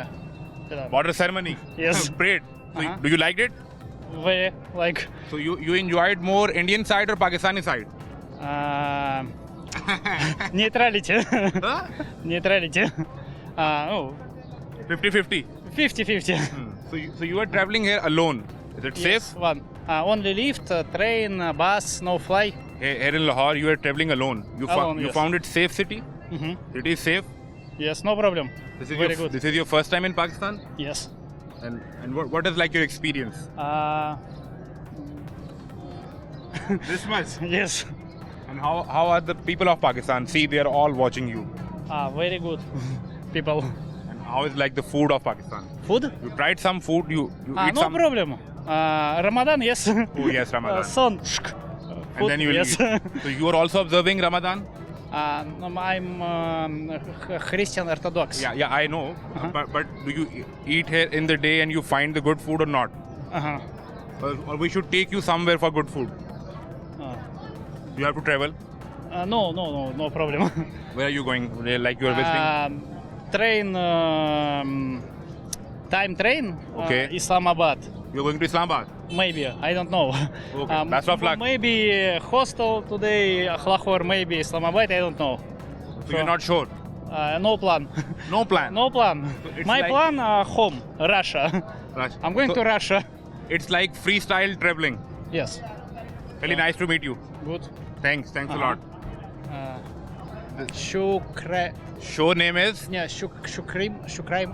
Border ceremony? Yes. Great. So do you liked it? Very like. So you enjoyed more Indian side or Pakistani side? Neutrality. Neutrality. 50-50? 50-50. So you are traveling here alone. Is it safe? One. Only lift, train, bus, no fly. Here in Lahore, you are traveling alone. You found it safe city? It is safe? Yes, no problem. Very good. This is your first time in Pakistan? Yes. And what is like your experience? This much? Yes. And how are the people of Pakistan? See, they are all watching you. Very good people. And how is like the food of Pakistan? Food? You tried some food? You eat no some? problem. Ramadan, yes. Oh yes, Ramadan. Son. And then you will yes. eat. So you are also observing Ramadan? I'm Christian Orthodox. Yeah, I know. But do you eat here in the day and you find the good food or not? Or we should take you somewhere for good food? You have to travel? No problem. Where are you going? Like you are visiting? Train, time train. Okay. Islamabad. You're going to Islamabad? Maybe, I don't know. Okay, best of luck. Maybe hostel today, Lahore, maybe Islamabad, I don't know. So you're not sure? No plan. No plan. No plan. it's My like- plan home, Russia. Russia. I'm going So- to Russia. It's like freestyle traveling. Yes. Really nice to meet you. Good. Thanks a Uh-huh. lot. Show name is Shukriya. Shukran.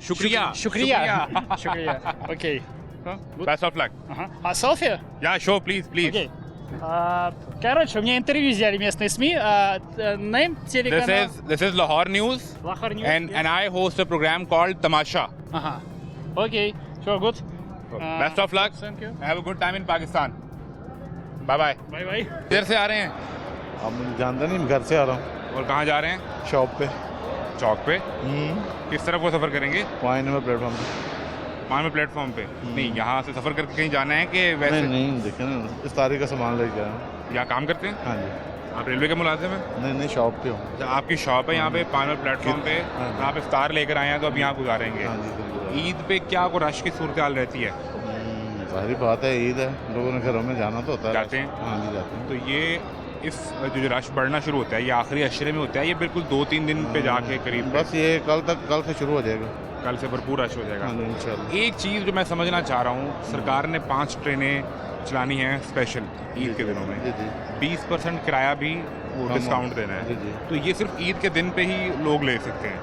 Shukriya. Shukriya. Okay. Good. Best of luck. А селфи? Yeah, show please. Окей. Короче, у меня интервью взяли местные СМИ. Name телеканал. This is Lahore News. Lahore News. And I host a program called Tamasha. Ага. Окей. Sure, good. Best of luck. Thank you. Have a good time in Pakistan. Bye bye. Bye bye. इधर से आ रहे हैं अब मुझे जानता नहीं, मैं घर से आ रहा हूँ और कहाँ जा रहे हैं? शॉप पे। चौक पे। किस तरफ को सफर करेंगे? 5 नंबर प्लेटफॉर्म पे। 5 में प्लेटफॉर्म पे। नहीं, यहाँ से सफर करके कहीं जाना है कि वैसे? नहीं देखे ना, इस तारीख का सामान लेके आया हूँ। यहाँ काम करते हैं? हाँ जी। आप रेलवे के मुलाजिम हैं? नहीं शॉप पे हूँ। अच्छा, आपकी शॉप है यहाँ पे 5 में प्लेटफॉर्म पे। आप इफ्तार लेकर आए हैं तो अब यहाँ गुजारेंगे। हाँ जी। ईद पे क्या को रश की सूरत हाल रहती है? सारी बात है, ईद है, लोगों ने घरों में जाना तो होता है। जाते हैं? हाँ जी जाते हैं। तो ये इस जो रश बढ़ना शुरू होता है ये आखिरी अशरे में होता है, ये बिल्कुल 2-3 दिन पे जाके करीब? बस ये कल से शुरू हो जाएगा। कल से भरपूर रश हो जाएगा। हाँ जी इंशाल्लाह। एक चीज़ जो मैं समझना चाह रहा हूँ, सरकार ने 5 ट्रेनें चलानी हैं स्पेशल ईद के दिनों में। 20% किराया भी वो डिस्काउंट देना है। तो ये सिर्फ ईद के दिन पे ही लोग ले सकते हैं?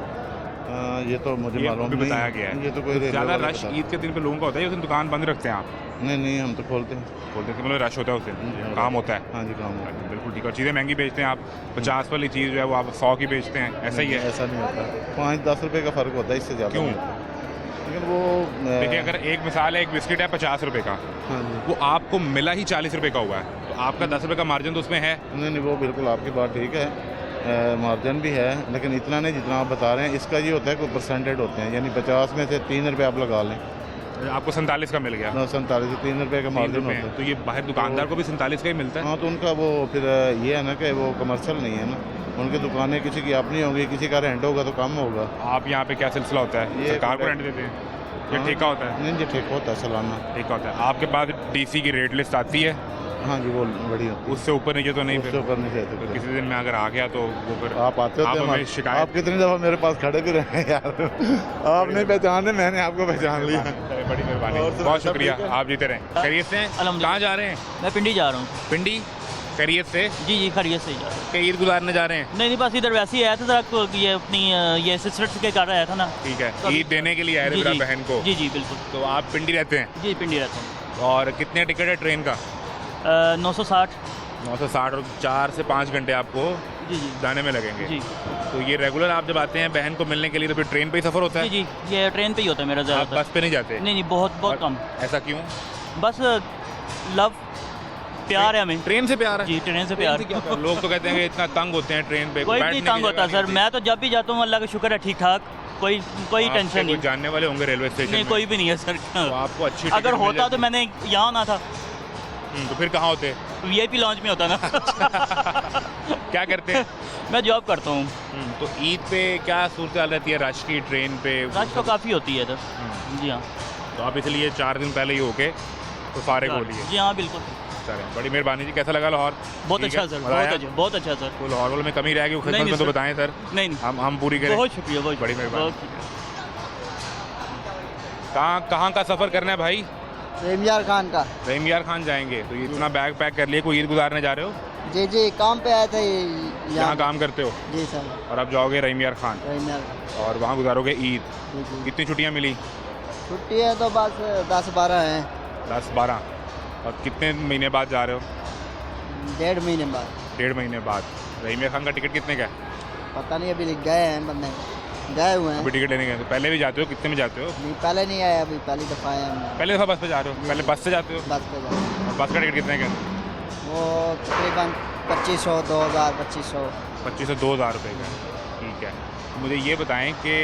ये तो मुझे मालूम नहीं, बताया गया है। ये तो कोई ज़्यादा रश ईद के दिन पे लोगों का होता है, उस दिन दुकान बंद रखते हैं आप? नहीं हम तो खोलते हैं। मतलब रश होता है उस दिन, काम होता है? हाँ जी काम होता है। बिल्कुल ठीक है। और चीज़ें महंगी बेचते हैं आप, 50 वाली चीज़ जो है वो आप 100 की बेचते हैं, ऐसा ही है? ऐसा नहीं होता, 5-10 रुपये का फ़र्क होता है, इससे ज़्यादा क्यों? नहीं होता। लेकिन वो देखिए, अगर एक मिसाल है, एक बिस्किट है 50 रुपये का, हाँ जी, वो आपको मिला ही 40 रुपये का हुआ है, तो आपका 10 रुपये का मार्जिन तो उसमें है? नहीं वो बिल्कुल आपकी बात ठीक है, मार्जिन भी है, लेकिन इतना नहीं जितना आप बता रहे हैं। इसका ये होता है कोई परसेंटेज होते हैं, यानी 50 में से 3 रुपये आप लगा लें, आपको 47 का मिल गया। 47 से 3 रुपये का मार्जिन होता है। तो ये बाहर दुकानदार को भी 47 का ही मिलता है? हाँ, तो उनका वो फिर ये है ना कि वो कमर्शियल नहीं है ना, उनकी दुकानें किसी की अपनी होंगी, किसी का रेंट होगा तो कम होगा। आप यहाँ पे क्या सिलसिला होता है? सरकार को रेंट देते हैं या ठेका होता है? नहीं, ये ठेका होता है, सालाना ठेका होता है। आपके पास डीसी की रेट लिस्ट आती है? हाँ जी, वो बढ़िया, उससे ऊपर नीचे तो नहीं? उससे ऊपर नहीं जाते। तो किसी दिन में अगर आ गया तो वो फिर आप आते आप होते हमें हैं, शिकायत? आप कितनी दफ़ा मेरे पास खड़े भी रहे हैं यार। आप नहीं पहचाने, मैंने आपको पहचान लिया। बड़ी मेहरबानी, बहुत शुक्रिया, आप जीते रहें। खैरियत से? कहाँ जा रहे हैं? मैं पिंडी जा रहा हूँ। पिंडी? खैरियत से? जी खैरियत से जा रहा हूँ। ईद गुजारने जा रहे हैं? नहीं बस इधर वैसे ही आया था जरा, ये अपनी ये सिस्टर्स के घर आया था ना। ठीक है, ईद देने के लिए आए थे मेरा बहन को? जी बिल्कुल। तो आप पिंडी रहते हैं? जी पिंडी रहता हूँ। और कितने टिकट है ट्रेन का? 960। 960 और 4 से 5 घंटे आपको जाने में लगेंगे? जी। तो ये रेगुलर आप जब आते हैं बहन को मिलने के लिए तो फिर ट्रेन पे ही सफ़र होता है? जी ये ट्रेन पे ही होता है मेरा ज़्यादातर। बस पे नहीं जाते? नहीं बहुत कम। ऐसा क्यों? बस लव, प्यार है हमें। ट्रेन से प्यार है? जी ट्रेन से प्यार। लोग तो कहते हैं कि इतना तंग होते हैं ट्रेन पे। कोई नहीं तंग होता सर, मैं तो जब भी जाता हूँ अल्लाह का शुक्र है ठीक ठाक, कोई टेंशन नहीं। जानने वाले होंगे रेलवे स्टेशन? नहीं कोई भी नहीं है सर। तो आपको अच्छी अगर होता तो मैंने यहाँ आना था। तो फिर कहाँ होते? VIP लॉन्च में होता ना। क्या करते हैं? मैं जॉब करता हूँ। तो ईद पे क्या सूरत हाल रहती है रश की ट्रेन पे? रश तो काफ़ी होती है इधर। जी हाँ। तो आप इसलिए 4 दिन पहले ही होके तो फारिग हो लिए? जी हाँ बिल्कुल। सर बड़ी मेहरबानी जी। कैसा लगा लाहौर? बहुत अच्छा सर, बहुत अच्छा सर। तो लाहौर वालों में कमी रहेगी खिदमत में तो बताएं सर। नहीं हम पूरी करें। बहुत शुक्रिया, बहुत बड़ी मेहरबानी। कहाँ का सफ़र करना है भाई? रहीमयार खान का। रहीमयार खान जाएंगे, तो ये इतना बैग पैक कर लिए, कोई ईद गुजारने जा रहे हो? जी काम पे आए थे। यहाँ काम करते हो? जी सर। और अब जाओगे रहीमयार खान और वहाँ गुजारोगे ईद? कितनी छुट्टियाँ मिली? छुट्टी है तो बस 10-12 हैं। 10-12। और कितने महीने बाद जा रहे हो? 1.5 महीने बाद। 1.5 महीने बाद। रहीमयार खान का टिकट कितने का है? पता नहीं, अभी गए हैं बंदे, गए हुए हैं। अभी टिकट लेने गए? तो पहले भी जाते हो? कितने में जाते हो? नहीं पहले नहीं आया, अभी पहली दफ़ा आया। पहले दफ़ा बस पे जा रहे हो? पहले बस से जाते हो? बस पे जाते। और बस का टिकट कितने का? वो तकरीबन 2500, 2000, 2500। 2500, 2000 रुपये का। ठीक है, मुझे ये बताएं कि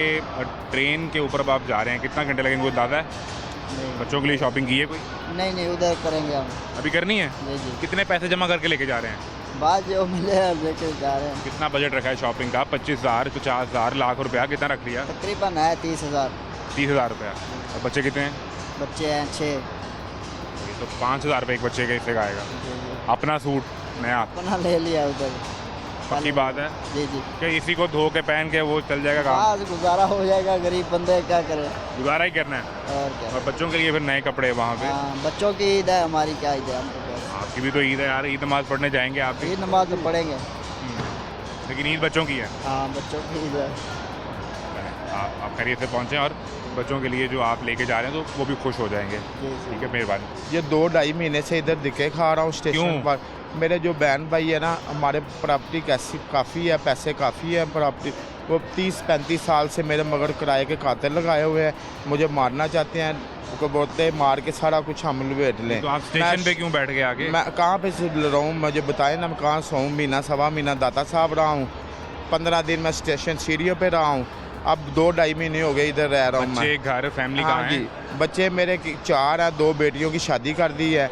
ट्रेन के ऊपर अब आप जा रहे हैं, कितना घंटे लगेंगे? कोई दादा है? बच्चों के लिए शॉपिंग की है कोई? नहीं उधर करेंगे हम। अभी करनी है? जी। कितने पैसे जमा करके लेके जा रहे हैं? बाद जो मिले लेके जा रहे हैं। कितना बजट रखा है शॉपिंग का? 25,000, 50,000, लाख रुपया कितना रख लिया? तकरीबन है 30,000। 30,000 रुपया। और बच्चे कितने हैं? बच्चे हैं 6। तो 5,000 रुपये एक बच्चे का इससे का आएगा। अपना सूट नया अपना ले लिया उधर। पक्की बात है जी जी। कि इसी को धो के पहन के वो चल जाएगा काम, आज गुजारा हो जाएगा, गरीब बंदे क्या करें, गुजारा ही करना है। और क्या। और बच्चों के लिए फिर नए कपड़े वहाँ पे। हाँ, बच्चों की ईद है, हमारी क्या ईद है, हम तो बस आपकी भी तो ईद है यार, ईद नमाज पढ़ने जाएंगे आप भी। ईद नमाज तो पढ़ेंगे। लेकिन ईद बच्चों की है। हाँ, बच्चों की ईद है। आप खैरियत से पहुँचे और बच्चों के लिए जो आप लेके जा रहे हैं तो वो भी खुश हो जाएंगे। ठीक है, मेहरबानी। ये 2-2.5 महीने से इधर दिखे खा रहा हूँ स्टेशन पर। मेरे जो बहन भाई है ना, हमारे प्रॉपर्टी कैसी काफ़ी है, पैसे काफ़ी है प्रॉपर्टी, वो 30-35 साल से मेरे मगर किराए के खाते लगाए हुए हैं, मुझे मारना चाहते हैं, को बोलते हैं मार के सारा कुछ हम लपेट लें। तो आप स्टेशन पे क्यों बैठ गए आगे? मैं कहाँ पे रहा हूँ, मुझे बताएं ना, मैं कहाँ सोऊं? महीना सवा महीना दाता साहब रहा हूँ, 15 दिन मैं स्टेशन सीढ़ियों पे रहा हूँ, अब 2-2.5 महीने हो गए इधर रह रहा हूँ। बच्चे, घर, फैमिली कहाँ है? जी, बच्चे मेरे 4 हैं, 2 बेटियों की शादी कर दी है।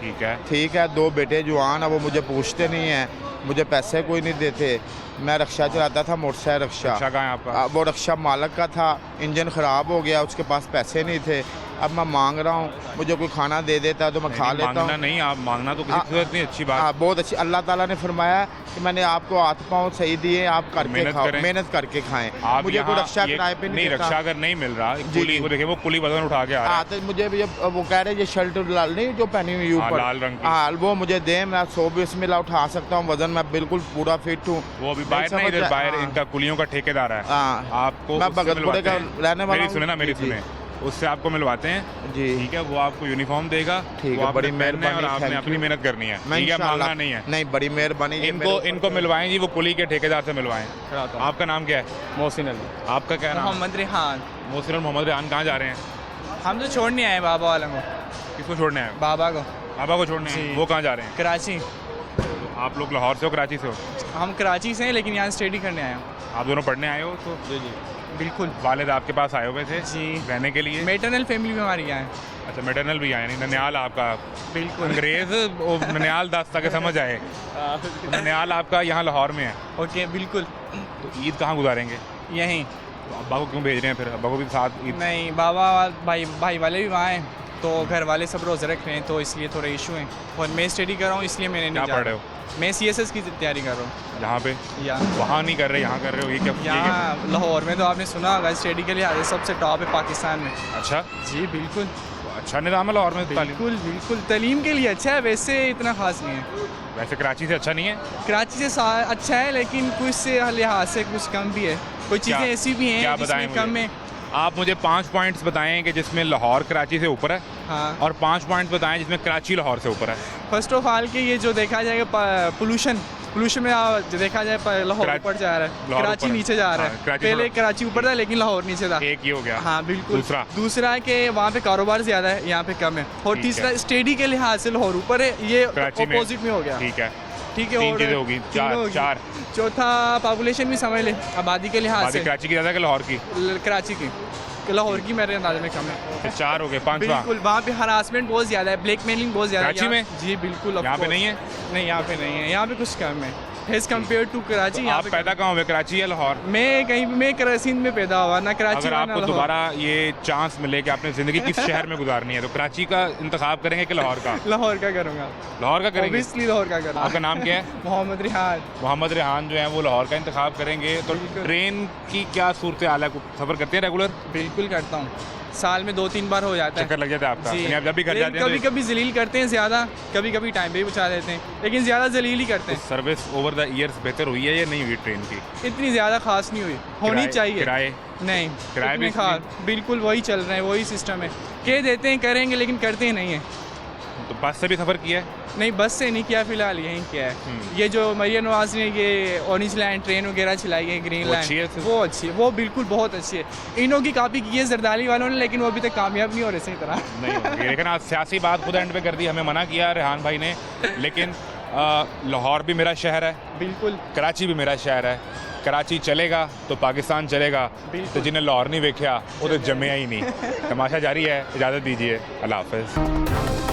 ठीक है, 2 बेटे जवान है, वो मुझे पूछते नहीं हैं, मुझे पैसे कोई नहीं देते। मैं रक्षा चलाता था, मोटरसाइकिल रक्षा। कहाँ है आपका? वो रक्षा मालक का था, इंजन ख़राब हो गया, उसके पास पैसे नहीं थे, अब मैं मांग रहा हूँ, मुझे कोई खाना दे देता है तो मैं खा लेता हूँ। मांगना नहीं, आप मांगना तो किसी सूरत नहीं, अच्छी बात। हाँ, बहुत अच्छी। अल्लाह ताला ने फरमाया कि मैंने आपको हाथ पाँव सही दिए, आप करके खाओ, मेहनत करके खाएं। मुझे कोई रक्षा किराए पे नहीं, रक्षा अगर नहीं मिल रहा, कुली को देखिए, वो कुली वजन उठा के आ रहा है। तो मुझे वो कह रहे ये शर्ट लाल नहीं जो पहनी हुई ऊपर, लाल रंग की, हाँ, वो मुझे दे, मैं 100-120 मिला उठा सकता हूँ वजन, मैं बिल्कुल पूरा फिट हूँ। वो अभी बाहर नहीं, इधर बाहर इनका कुलियों का ठेकेदार है। आपको मैं भगतपुरे का रहने वाला हूँ। मेरी सुने, उससे आपको मिलवाते हैं जी। ठीक है, वो आपको यूनिफॉर्म देगा। ठीक है, बड़ी मेहरबानी, और आपने अपनी मेहनत करनी है। ठीक है, मांगना नहीं है। नहीं, बड़ी मेहरबानी। इनको मिलवाएं जी, वो कुली के ठेकेदार से मिलवाएं। आपका नाम क्या है? मोहसिन अली। आपका क्या नाम? मोहम्मद रेहान। मोहसिन और मोहम्मद रेहान कहाँ जा रहे हैं? हम तो छोड़ने आए बाबा वालों को। किसको छोड़ने आए? बाबा को। बाबा को छोड़ने आए। वो कहाँ जा रहे हैं? कराची। आप लोग लाहौर से हो, कराची से हो? हम कराची से हैं, लेकिन यहाँ स्टडी करने आए हैं। आप दोनों पढ़ने आए हो? तो जी जी बिल्कुल। वालिद आपके पास आए हुए थे जी रहने के लिए? मेटरनल फैमिली भी हमारी यहाँ है। अच्छा, मेटरनल भी आए, नहीं ननियाल आपका? बिल्कुल। अंग्रेज ननियाल दास्ता के समझ आए। ननियाल आपका यहाँ लाहौर में है? ओके, बिल्कुल। तो ईद कहाँ गुजारेंगे? यहीं। तो अब्बा को क्यों भेज रहे हैं फिर? अब्बा को भी साथ ईद? नहीं, बाबा भाई वाले भी वहाँ हैं, तो घर वाले सब रोज़े रख रहे हैं, तो इसलिए थोड़े इशू हैं। और मैं स्टडी कर रहा हूँ, इसलिए मैंने नहीं। क्या पढ़ रहे हो? मैं CSS की तैयारी कर रहा हूँ। यहाँ पे? वहाँ नहीं कर रहे, यहाँ कर रहे हो? ये क्या? यहाँ लाहौर में तो आपने सुना होगा, स्टडी के लिहाज से सबसे टॉप है पाकिस्तान में। अच्छा जी बिल्कुल। अच्छा निज़ाम है लाहौर में? बिल्कुल बिल्कुल, तालीम के लिए अच्छा है, वैसे इतना खास नहीं है। वैसे कराची से अच्छा नहीं है? कराची से अच्छा है, लेकिन कुछ से लिहाज से कुछ कम भी है, कोई चीज़ें ऐसी भी हैं जिसमें कम है। आप मुझे 5 पॉइंट्स बताएं कि जिसमें लाहौर कराची से ऊपर है। हाँ। और 5 पॉइंट्स बताएं जिसमें कराची लाहौर से ऊपर है। फर्स्ट ऑफ ऑल के ये जो देखा जाएगा पोल्यूशन में जो देखा जाए लाहौर ऊपर जा रहा है, कराची नीचे जा रहा है। पहले कराची ऊपर था, लेकिन लाहौर नीचे था। एक ही हो गया। हाँ बिल्कुल। दूसरा है कि वहाँ पे कारोबार ज़्यादा है, यहाँ पे कम है। और तीसरा स्टडी के लिहाज से लाहौर ऊपर है, ये अपोजिट में हो गया। ठीक है, और चीज़ें होगी। चार। चौथा पॉपुलेशन भी समझ ले, आबादी के लिहाज से कराची की ज़्यादा कि लाहौर की? कराची की, लाहौर की मेरे अंदाजे में कम है। 4 हो गए। 5वां? बिल्कुल, वहाँ पे हरासमेंट बहुत ज़्यादा है, ब्लैकमेलिंग बहुत ज़्यादा है कराची में? जी बिल्कुल। यहाँ पे नहीं है? नहीं, यहाँ पे नहीं है, यहाँ पे कुछ कम है एज कम्पेयर टू कराची। आप पैदा कहाँ हुए, कराची या लाहौर? मैं कहीं भी, मैं सिंध में पैदा हुआ, ना कराची। अगर आपको दोबारा ये चांस मिले कि आपने ज़िंदगी किस शहर में गुजारनी है, तो कराची का इंतखाब करेंगे कि लाहौर का? लाहौर का करूँगा। लाहौर का करेंगे? ऑब्वियसली लाहौर का करूँगा। आपका नाम क्या है? मोहम्मद रेहान। मोहम्मद रेहान जो है वो लाहौर का इंतखाब करेंगे। तो ट्रेन की क्या सूरत हाल है? सफ़र करते हैं रेगुलर? बिल्कुल करता हूँ, साल में 2-3 बार हो जाता है। चक्कर लग जाता है आपका? आप जब भी घर जाते हैं? कभी कभी जलील करते हैं ज़्यादा, कभी कभी टाइम पे भी बचा देते हैं, लेकिन ज़्यादा जलील ही करते हैं। सर्विस ओवर द ईयर्स बेहतर हुई है या नहीं हुई ट्रेन की? इतनी ज़्यादा खास नहीं हुई, होनी चाहिए। किराए? नहीं, किराए भी बिल्कुल वही चल रहे हैं, वही सिस्टम है, कह देते हैं करेंगे लेकिन करते ही नहीं है। तो बस से भी सफ़र किया है? नहीं, बस से नहीं किया, फिलहाल यहीं किया है। ये जो मरियम नवाज ने ये ऑरेंज लाइन ट्रेन वगैरह चलाई है, ग्रीन लाइन, वो अच्छी है, वो बिल्कुल बहुत अच्छी है। इनों की कॉपी की है जरदारी वालों ने, लेकिन वो अभी तक कामयाब नहीं हो रहे सही तरह। नहीं होंगे, लेकिन आज सियासी बात खुद एंड पे कर दी, हमें मना किया रेहान भाई ने। लेकिन लाहौर भी मेरा शहर है, बिल्कुल। कराची भी मेरा शहर है। कराची चलेगा तो पाकिस्तान चलेगा, तो जिन्हें लाहौर नहीं देखा वो तो जमे ही नहीं। तमाशा जारी है, इजाज़त दीजिए, अल्लाह हाफ़िज़।